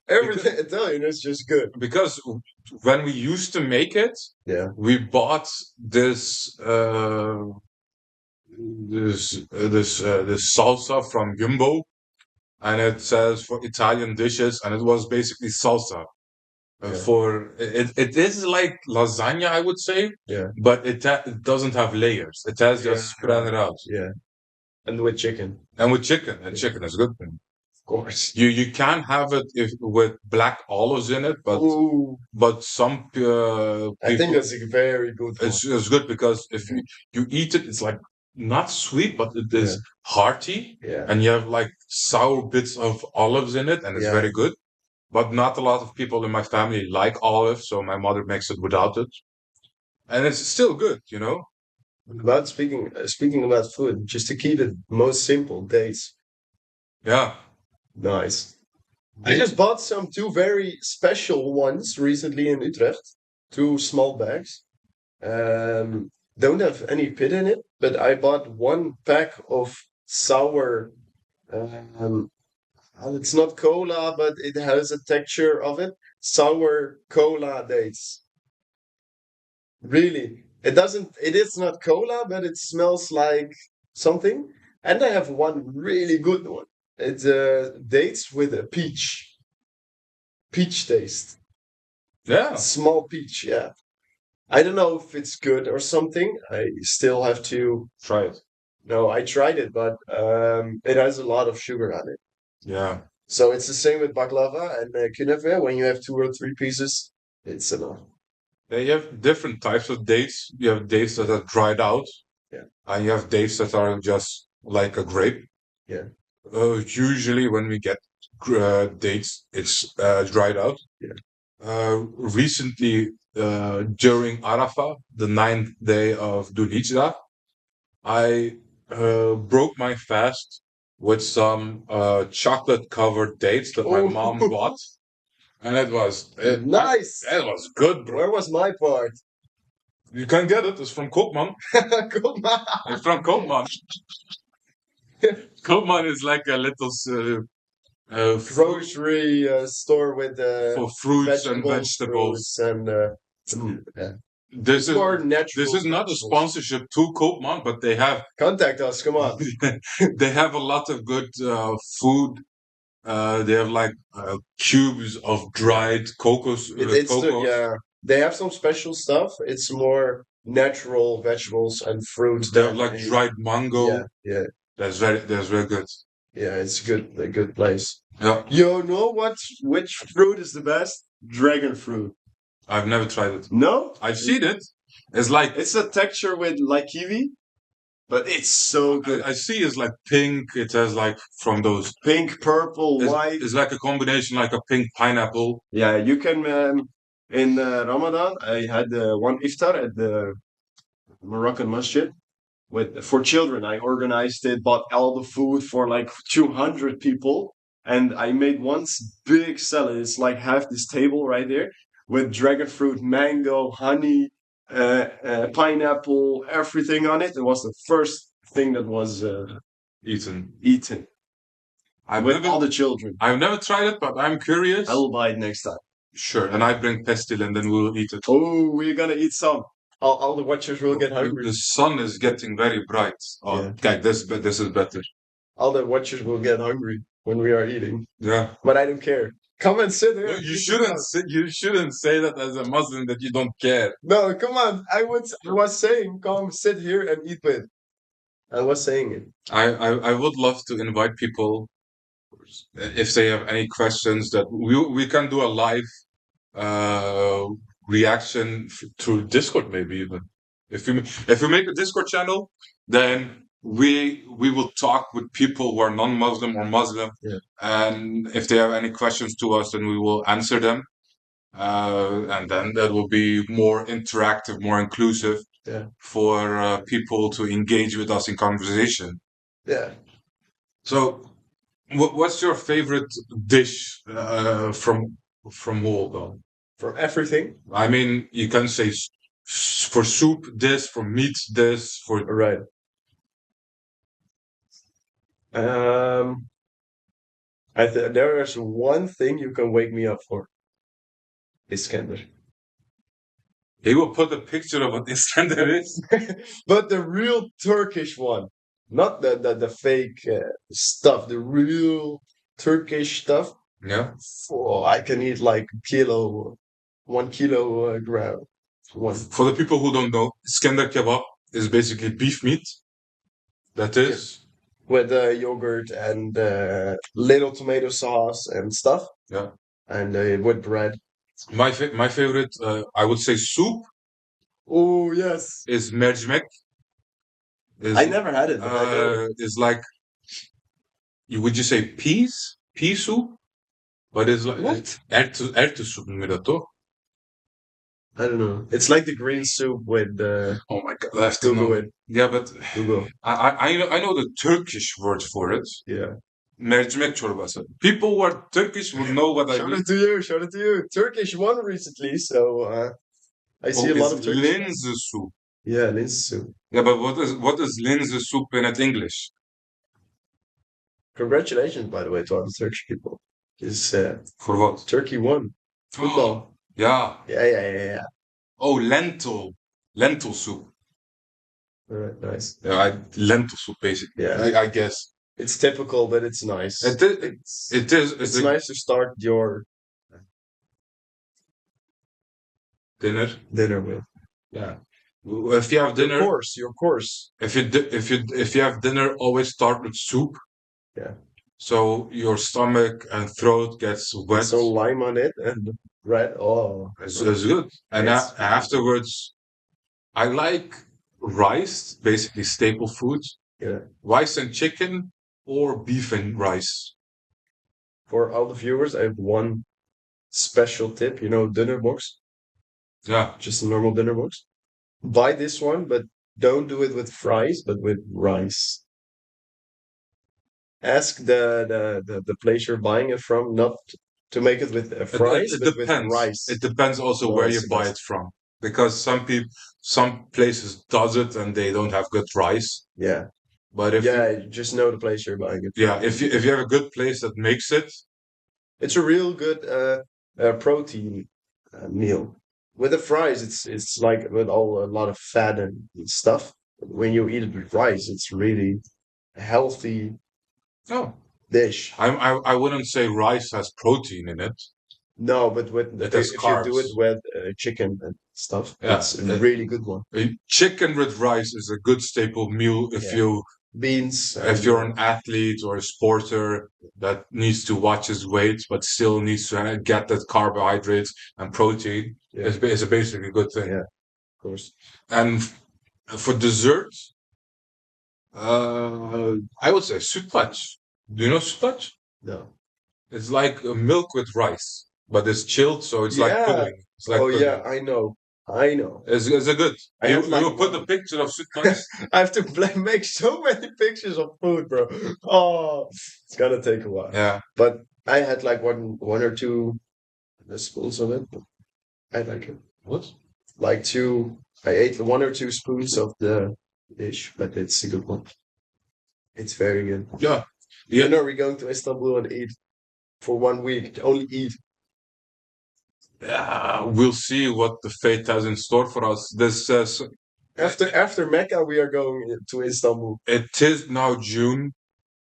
Everything Italian is just good. Because when we used to make it, we bought this salsa from Jumbo, and it says for Italian dishes, and it was basically salsa. It is like lasagna, I would say. Yeah. But it doesn't have layers. It has just spread it out. Yeah. And with chicken. And chicken is good. Of course. You can have it with black olives in it, but some people, I think that's a very good one. It's good because if you eat it, it's like not sweet, but it is hearty. Yeah. And you have like sour bits of olives in it, and it's very good. But not a lot of people in my family like olives, so my mother makes it without it. And it's still good, you know? About speaking about food, just to keep it most simple, dates. Yeah. Nice. I just bought some 2 very special ones recently in Utrecht. 2 small bags. Don't have any pit in it, but I bought 1 pack of sour. It's not cola, but it has a texture of it. Sour cola dates. Really. It is not cola, but it smells like something. And I have 1 really good one. It's dates with a peach. Peach taste. Yeah. Small peach, yeah. I don't know if it's good or something. I still have to try it. No, I tried it, but it has a lot of sugar on it. Yeah. So it's the same with baklava and künefe. When you have 2 or 3 pieces, it's enough. You have different types of dates. You have dates that are dried out. Yeah. And you have dates that are just like a grape. Yeah. Usually when we get dates, it's dried out. Yeah. Recently, during Arafah, the 9th day of Dhul Hijjah, I broke my fast with some chocolate-covered dates that my mom bought. And it was Nice. It was good, bro. Where was my part? You can get it. It's from Koopman. Come on. It's from Koopman. Koopman is like a little Grocery store with for fruits and vegetables, vegetables. fruits, and yeah. This is More natural. this is not a vegetables. sponsorship to Koopman, but they have Contact us. Come on. they have a lot of good food. They have like cubes of dried cocoa. Yeah. They have some special stuff. It's more natural vegetables and fruits. They have like dried mango. Yeah, yeah, That's very good. yeah. It's a good place. Yeah, You know which fruit is the best? Dragon fruit. I've never tried it. No, I've seen it. It's like it's a texture with like kiwi, but it's so good. I see it's like pink. It has like from those Pink, purple, white. It's like a combination, like a pink pineapple. Yeah, you can. In Ramadan, I had one iftar at the Moroccan masjid for children. I organized it, bought all the food for like 200 people, and I made one big salad. It's like half this table right there with dragon fruit, mango, honey, pineapple, everything on it. It was the first thing that was Eaten. with all the children. I've never tried it, but I'm curious. I will buy it next time. Sure, and I bring pestil, and then we'll eat it. Oh, we're gonna eat some. All the watchers will get hungry. The sun is getting very bright. Oh, Yeah. okay, this is better. All the watchers will get hungry when we are eating. Yeah. But I don't care. Come and sit here. No, you shouldn't say that as a Muslim that you don't care. No, come on. I was saying, come sit here and eat with. I was saying it. I would love to invite people if they have any questions that we can do a live reaction through Discord, maybe even if we make a Discord channel, then we will talk with people who are non-Muslim or Muslim, Yeah. and if they have any questions to us, then we will answer them, and then that will be more interactive, more inclusive, Yeah. for people to engage with us in conversation. Yeah. So, what's your favorite dish from Holland? For everything. I mean, you can say for soup this, for meat this, for Right. There is one thing you can wake me up for. Iskender. he will put a picture of what Iskender is. But the real Turkish one. Not the fake stuff. The real Turkish stuff. Yeah. Oh, I can eat like 1 kilogram. For the people who don't know, Iskender kebab is basically beef meat. That is. With yogurt and little tomato sauce and stuff. Yeah. And with bread. My favorite, I would say soup. Oh yes. Is mercimek. I never had it. But I know. It's like, would you say peas? Pea soup? But it's like What? Ertu soup mi dat toch? I don't know. It's like the green soup with Oh my god, I have to Google know. it. Yeah, but Google. I know the Turkish word for it. Yeah. Mercimek çorbası. People who are Turkish will know what I Shout mean. it to you. Shout it to you. Turkish won recently, so I see a lot of Turkish. Linze soup. Yeah, linse soup. Yeah, but what is linze soup in English? Congratulations, by the way, to all the Turkish people. Is For what? Turkey won football? Yeah. Yeah. Oh, lentil soup. All right, nice. Yeah, lentil soup basically. Yeah. I guess It's typical, but it's nice. it is. It's nice to start your dinner with. Yeah. If you have dinner, Your course. if you have dinner, always start with soup. Yeah. So your stomach and throat gets wet. Some lime on it and bread. Oh, It's good. And afterwards, I like rice, basically staple food. Yeah. Rice and chicken or beef and rice. For all the viewers, I have one special tip. You know, dinner box. Yeah. Just a normal dinner box. Buy this one, but don't do it with fries, but with rice. Ask the place you're buying it from, not to make it with fries, It but with depends. rice. It depends also where Rice you is buy best. it from, because some places does it and they don't have good rice. Yeah. But if You just know the place you're buying it. if you have a good place that makes it, It's a real good protein meal. With the fries, it's like with a lot of fat and stuff. When you eat it with rice, it's really a healthy no, dish. I wouldn't say rice has protein in it. No, but It has if you do it carbs. with chicken and stuff, Yeah, it's a really good one. chicken with rice is a good staple meal if Yeah. Beans. you're an athlete or a sporter that needs to watch his weight but still needs to get that carbohydrates and protein. Yeah. It's a basically good thing. Yeah, of course. And for dessert, I would say sütlaç. Do you know sütlaç? No. It's like milk with rice, but it's chilled, so it's like Yeah. pudding. It's like Oh pudding. yeah, I know. I know. It's a good. I You have like will put a picture of sütlaç. I have to make so many pictures of food, bro. Oh, it's gonna take a while. Yeah. But I had like one or two spoons of it. I like it. What? Like two. I ate 1 or 2 spoons of the dish, but it's a good one. It's very good. Yeah. You know, we're going to Istanbul and eat for 1 week. Only eat. We'll see what the fate has in store for us. This After Mecca, we are going to Istanbul. it is now June.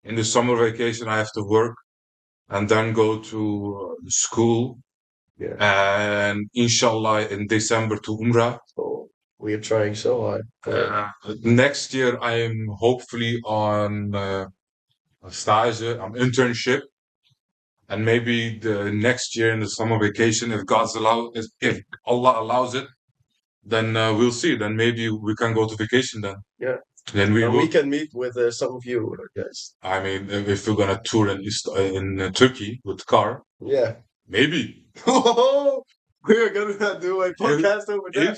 In the summer vacation, I have to work and then go to school. Yeah. And inshallah, in December to Umrah. So we are trying so hard. Next year, I'm hopefully on a stage, an internship. And maybe the next year in the summer vacation, if if Allah allows it, then we'll see. Then maybe we can go to vacation then. Yeah. Then we can meet with some of you guys. I mean, if we're gonna tour in Turkey with the car, Yeah. maybe. We're gonna do a podcast over there.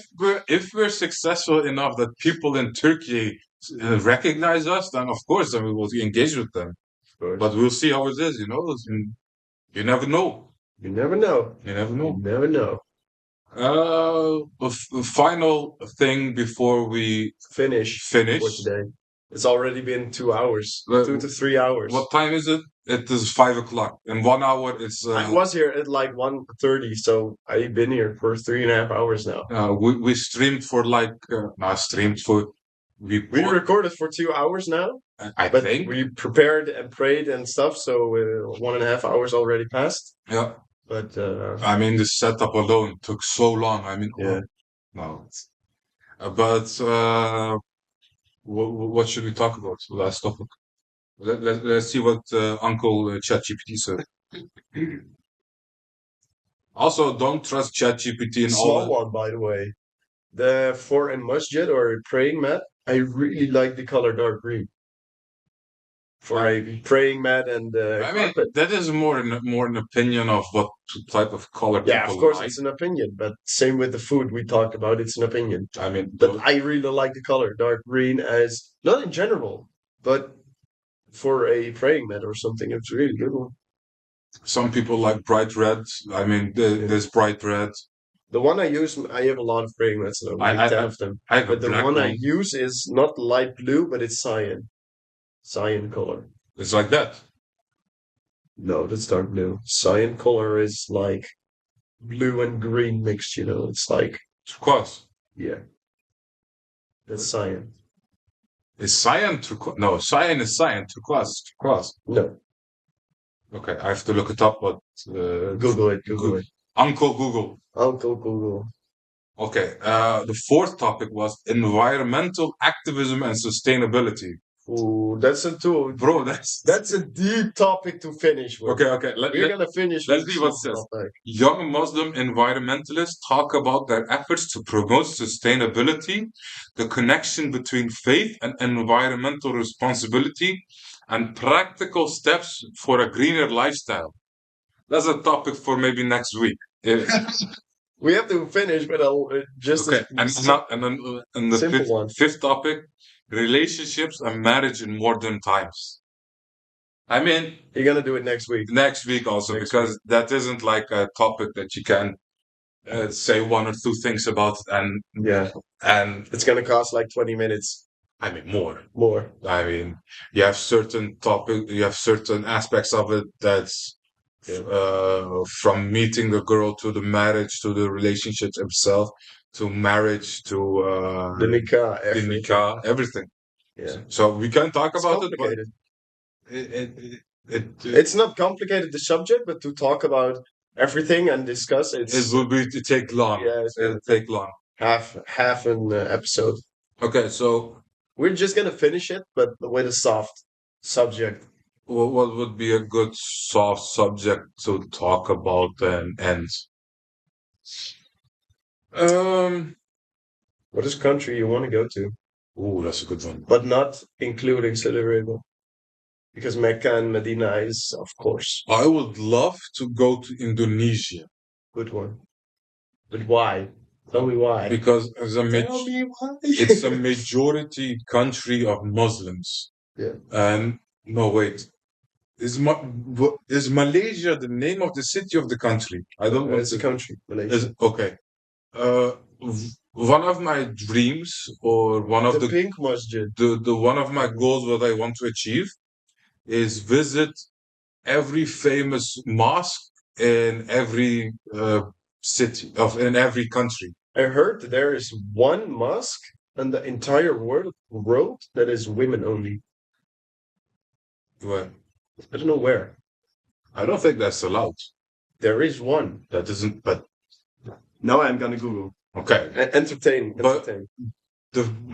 If we're successful enough that people in Turkey recognize us, then of course, then we will engage with them. But we'll see how it is. You never know. You never know. You never know. You never know. A final thing before we Finish for today. It's already been 2 hours, 2 to 3 hours. What time is it? It is 5 o'clock. In 1 hour, it's. I was here at like 1:30, so I've been here for 3.5 hours now. We streamed for like. Streamed for. We recorded for 2 hours now. I think we prepared and prayed and stuff, so 1.5 hours already passed. Yeah. But I mean, the setup alone took so long. I mean, yeah. No. But what should we talk about? Last topic. Let's see what Uncle ChatGPT said. Also, don't trust ChatGPT in small one, by the way. The for a masjid or a praying mat, I really like the color dark green. For a praying mat and I mean, that is more an opinion of what type of color people yeah, of course, like. it's an opinion, but same with the food we talked about, it's an opinion. I mean, but I really like the color dark green as, not in general, but for a praying mat or something, it's a really good one. Some people like bright red. I mean, there's bright red. The one I use, I have a lot of praying mats, so I 10 of them. But the one I use is not light blue, but it's cyan. Cyan color. It's like that? No, that's dark blue. Cyan color is like blue and green mixed, It's like turquoise. Yeah. That's cyan. Is cyan turquoise? No, cyan is cyan. Turquoise is turquoise. No. Okay, I have to look it up, but Google it. Uncle Google. Uncle Google. Okay, the fourth topic was environmental activism and sustainability. Ooh, that's a tool. Bro, that's a deep topic to finish with. Okay. We're gonna finish. Let's see what it says. Young Muslim environmentalists talk about their efforts to promote sustainability, the connection between faith and environmental responsibility, and practical steps for a greener lifestyle. That's a topic for maybe next week. We have to finish, but I'll just okay. And then the fifth topic. Relationships and marriage in modern times. I mean, You're gonna do it next week. next week also, Next because that isn't like a topic that you can say one or two things about, and Yeah, it's gonna cost like 20 minutes I mean more. more. I mean, you have certain aspects of it that's from meeting the girl to the marriage to the relationship itself to marriage to The nikah, the everything. nikah, everything. Yeah, So we can talk it's about it, but complicated. it It's not complicated, the subject, but to talk about everything and discuss, it it's will be to take long. yeah, it's It'll gonna take long. half an episode. Okay, so We're just gonna finish it, but with a soft subject. what would be a good soft subject to talk about and end? Um, What is country you want to go to? oh, that's a good one. But not including Saudi Arabia. Because Mecca and Medina is, of course, I would love to go to Indonesia good one. But why? Tell me why. because Tell me why. it's a majority country of Muslims. Yeah. And no, wait, is Malaysia the name of the city of the country? I don't want It's a to. country, Malaysia. Is okay. One of my dreams, or one of The pink masjid. the one of my goals, what I want to achieve, is visit every famous mosque in every city in every country. I heard that there is one mosque in the entire world that is women only. Well, I don't know where. I don't think that's allowed. There is one. That isn't, but Now I'm gonna Google. okay. Entertain. But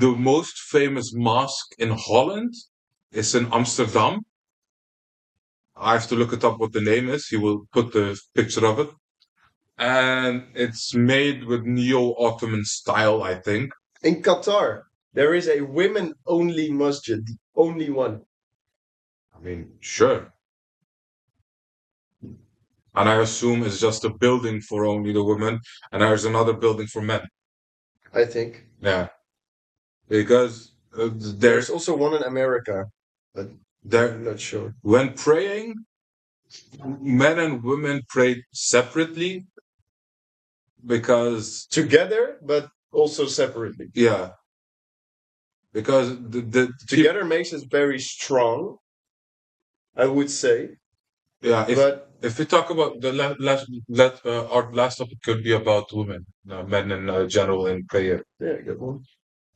the most famous mosque in Holland is in Amsterdam. I have to look it up what the name is. He will put the picture of it. And it's made with Neo-Ottoman style, I think. In Qatar, there is a women-only masjid. The only one. I mean, sure. And I assume it's just a building for only the women, and there's another building for men. I think. Yeah. Because There's also one in America, but I'm not sure. when praying, men and women pray separately because Together, but also separately. yeah, because the Together makes us very strong, I would say. yeah. But If we talk about the our last topic could be about women, men in general in prayer. yeah, good one.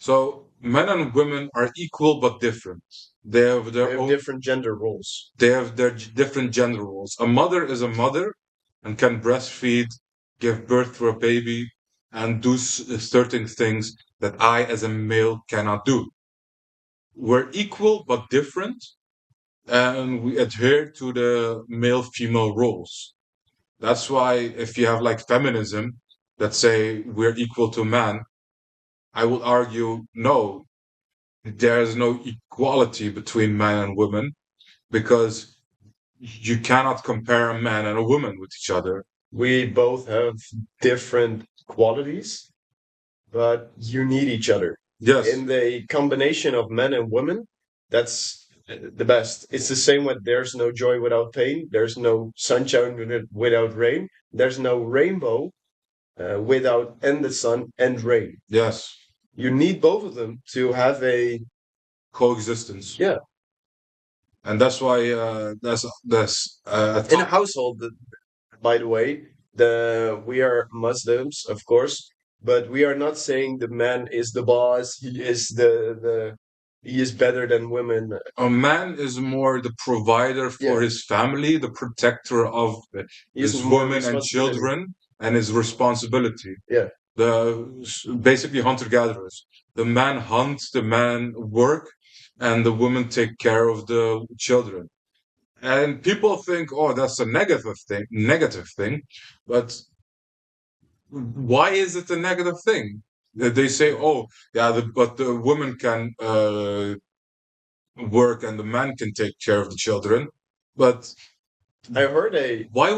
So men and women are equal but different. They have their They have own. different gender roles. They have their different gender roles. A mother is a mother and can breastfeed, give birth to a baby, and do certain things that I, as a male, cannot do. We're equal but different, and we adhere to the male-female roles. That's why if you have like feminism that say we're equal to man, I would argue no, there is no equality between man and woman because you cannot compare a man and a woman with each other. We both have different qualities, but you need each other. Yes. In the combination of men and women, that's the best. It's the same with there's no joy without pain, there's no sunshine without rain, there's no rainbow without and the sun and rain. Yes. You need both of them to have a Coexistence. yeah. And that's why that's In a household, by the way, we are Muslims, of course, but we are not saying the man is the boss. He is he is better than women. a man is more the provider for Yeah. his family, the protector of He has his more women and responsibility. children, and his responsibility. Yeah. Basically hunter-gatherers. The man hunts, the man work, and the women take care of the children. And people think, oh, that's a negative thing. But why is it a negative thing? They say, oh, yeah, but the woman can work and the man can take care of the children. But I heard a why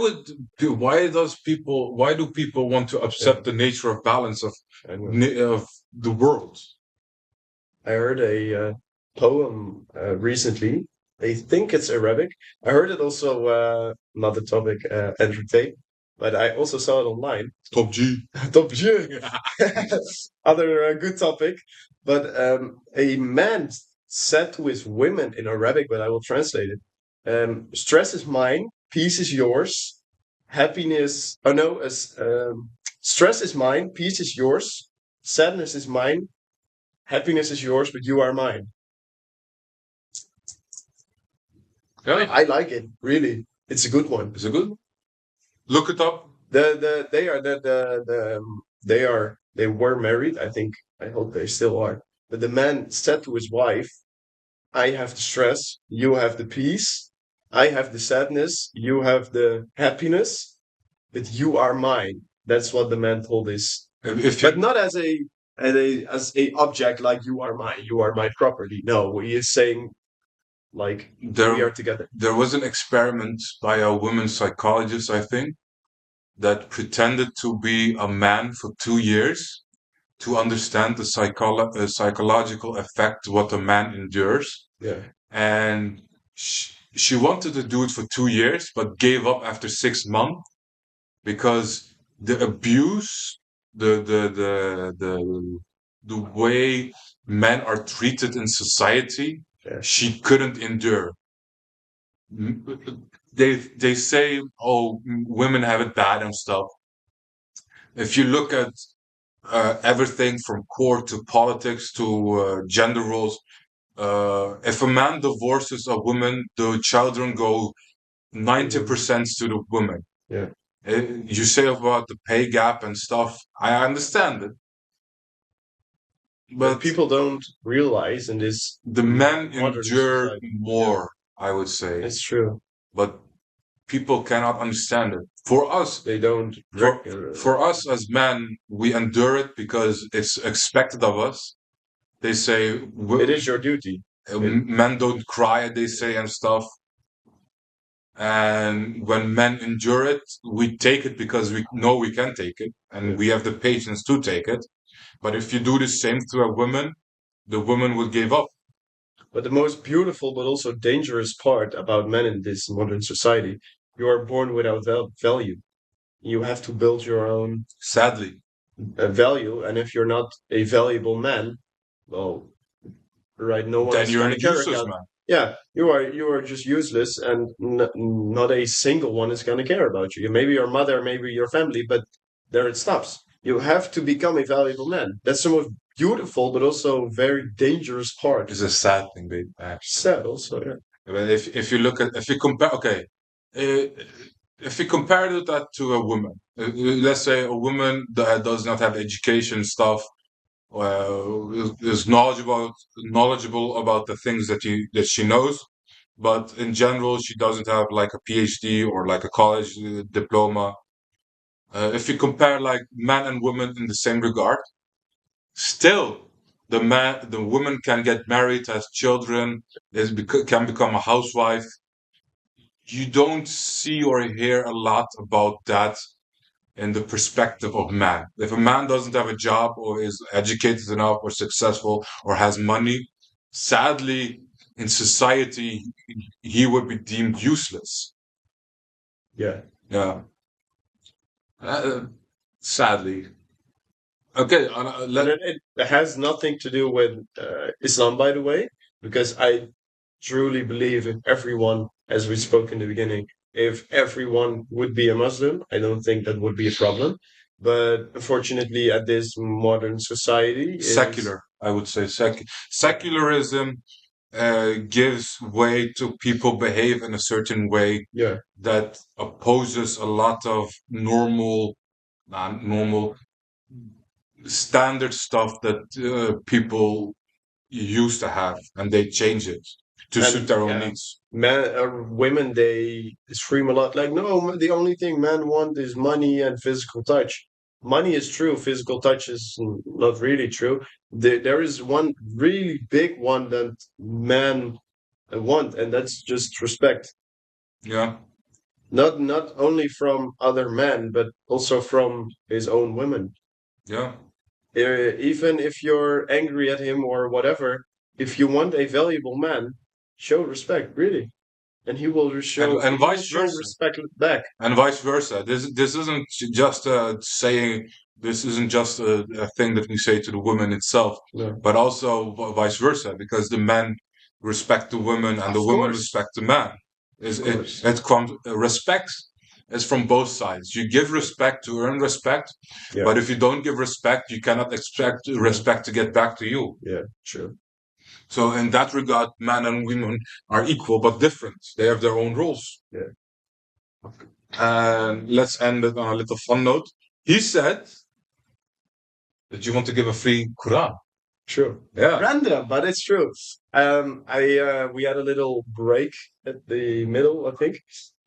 do people want to upset the nature of balance of the world? I heard a poem recently I think it's Arabic. I heard it also, not the topic, entertain, but I also saw it online. Top G. Top G. Other good topic. But a man said to his women in Arabic, but I will translate it. Stress is mine, peace is yours, happiness. Oh no, stress is mine, peace is yours, sadness is mine, happiness is yours, but you are mine. Yeah, I like it, really. It's a good one. is it good? Look it up. They are they were married. I think, I hope they still are. But the man said to his wife, "I have the stress, you have the peace. I have the sadness, you have the happiness, but you are mine." That's what the man told his, If but you, not as a object, like you are mine, you are my property. No, he is saying like we there are together. there was an experiment by a woman psychologist, I think, that pretended to be a man for 2 years to understand the psychological effect what a man endures. Yeah. And she wanted to do it for 2 years, but gave up after 6 months because the abuse, the way men are treated in society, Yeah. she couldn't endure. They say, oh, women have it bad and stuff. If you look at everything from court to politics to gender roles, if a man divorces a woman, the children go 90% to the woman. Yeah. You say about the pay gap and stuff. I understand it, But but people don't realize in this the men modern endure society. Yeah, more, I would say. it's true. But people cannot understand it. For us, They don't. for us as men, we endure it because it's expected of us. They say It is your duty. men don't cry, they say, and stuff. And when men endure it, we take it because we know we can take it and Yeah. we have the patience to take it. But if you do the same to a woman, the woman will give up. But the most beautiful but also dangerous part about men in this modern society, you are born without value. You have to build your own Sadly, value, and if you're not a valuable man, well, right, no one then is you're going a to care useless about. man. Yeah, you are just useless, and not a single one is going to care about you. Maybe your mother, maybe your family, but there it stops. You have to become a valuable man. That's the most beautiful, but also very dangerous part. It's a sad thing, babe. Sad, also, yeah. But if you look at if you compare, okay, uh, if you compare that to a woman, let's say a woman that does not have education stuff, is knowledgeable about the things that she knows, but in general she doesn't have like a PhD or like a college diploma. If you compare like man and woman in the same regard, still the woman can get married, has children, can become a housewife. You don't see or hear a lot about that in the perspective of man. If a man doesn't have a job or is educated enough or successful or has money, sadly, in society, he would be deemed useless. Yeah. Yeah. Uh, Sadly. Okay. And it has nothing to do with Islam, by the way, because I truly believe if everyone, as we spoke in the beginning, if everyone would be a Muslim, I don't think that would be a problem. But unfortunately, at this modern society, Secular, I would say. Secularism gives way to people behave in a certain way yeah, that opposes a lot of normal standard stuff that people used to have, and they change it to suit and their own yeah, needs. women, they scream a lot like, no, the only thing men want is money and physical touch. Money is true, physical touch is not really true. There is one really big one that men want, and that's just respect. Yeah, Not only from other men, but also from his own women. yeah, Even if you're angry at him or whatever, if you want a valuable man, show respect, really, and he will show and he will vice show versa. respect back. And vice versa. This isn't just saying. This isn't just a thing that we say to the woman itself, No. but also vice versa, because the men respect the woman and Of the woman course. respect the man. course. It comes respect is from both sides. You give respect to earn respect, Yeah. but if you don't give respect, you cannot expect respect to get back to you. Yeah, true. So in that regard, men and women are equal but different. They have their own rules. Yeah. And let's end it on a little fun note. He said that you want to give a free Quran. True. Yeah. Random, but it's true. We had a little break at the middle, I think,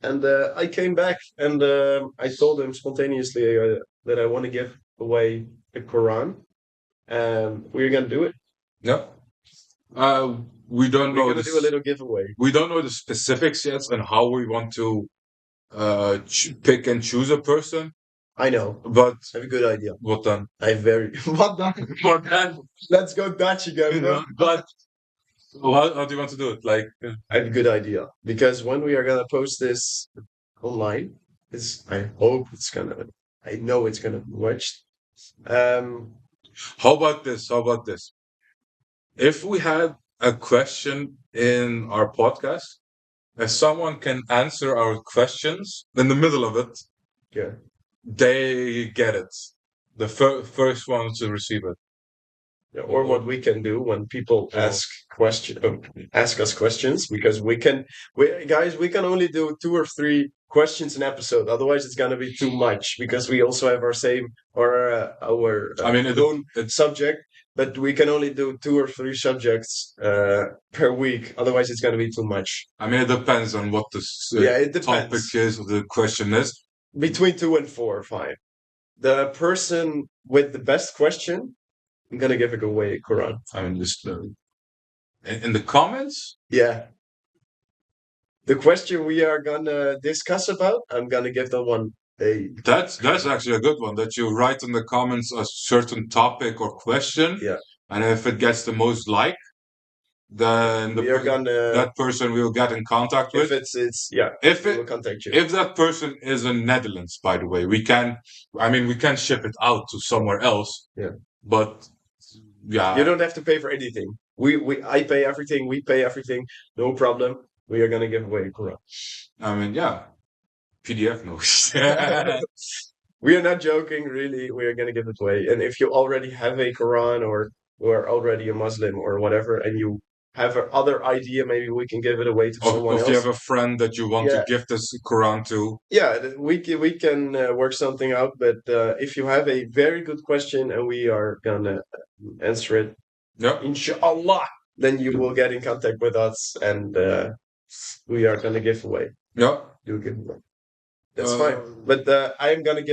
and I came back and I told him spontaneously that I want to give away the Quran, and we're gonna do it. Yeah. We don't know We're gonna do a little giveaway. We don't know the specifics yet and how we want to pick and choose a person. I know, but I have a good idea. What then? I very what then? What then? Let's go Dutch again, bro. But how do you want to do it? Like, I have a good idea because when we are gonna post this online, I hope it's gonna. I know it's gonna be watched. How about this? How about this? If we had a question in our podcast, if someone can answer our questions in the middle of it, yeah, they get it. The first one to receive it. Yeah, or what we can do when people ask us questions, because we can only do 2 or 3 questions an episode. Otherwise, it's gonna be too much because we also have our own subject. But we can only do 2 or 3 subjects per week. Otherwise, it's gonna be too much. I mean, it depends on what the topic is, or the question is. Between 2 and 4 or 5. The person with the best question, I'm gonna give it away Quran. I mean, just in the comments. Yeah. The question we are gonna discuss about, I'm gonna give that one a. That's actually a good one. That you write in the comments a certain topic or question. Yeah. And if it gets the most like, then that person will get in contact with. We'll contact you. If that person is in Netherlands, by the way, we can ship it out to somewhere else. Yeah. But yeah, you don't have to pay for anything. I pay everything. We pay everything. No problem. We are gonna give away a Quran. I mean, yeah. PDF notes. We are not joking, really. We are gonna give it away. And if you already have a Quran or are already a Muslim or whatever, and you have another idea, maybe we can give it away to someone else. If you have a friend that you want to gift this Quran to. Yeah, we can work something out. But if you have a very good question and we are gonna answer it, inshallah, then you will get in contact with us and we are gonna give away. Yeah. Do a giveaway. That's fine. But I am gonna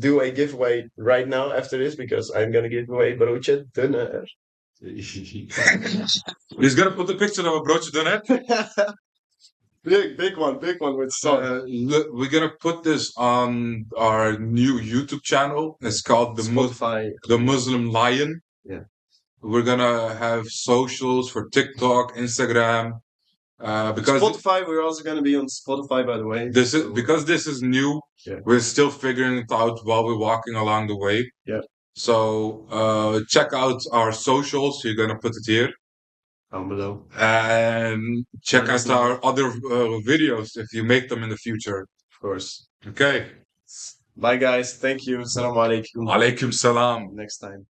do a giveaway right now after this, because I'm gonna give away broodje dunner. He's gonna put the picture of a broodje dunner. big one with song. We're gonna put this on our new YouTube channel. It's called the Muslim Lion. Yeah. We're gonna have socials for TikTok, Instagram. Because Spotify, we're also going to be on Spotify, by the way. Because this is new. Yeah. We're still figuring it out while we're walking along the way. Yeah. So check out our socials. You're gonna put it here down below, and check out our other videos if you make them in the future. Of course. Okay. Bye, guys. Thank you. Assalamu alaikum. Alaikum salam. Next time.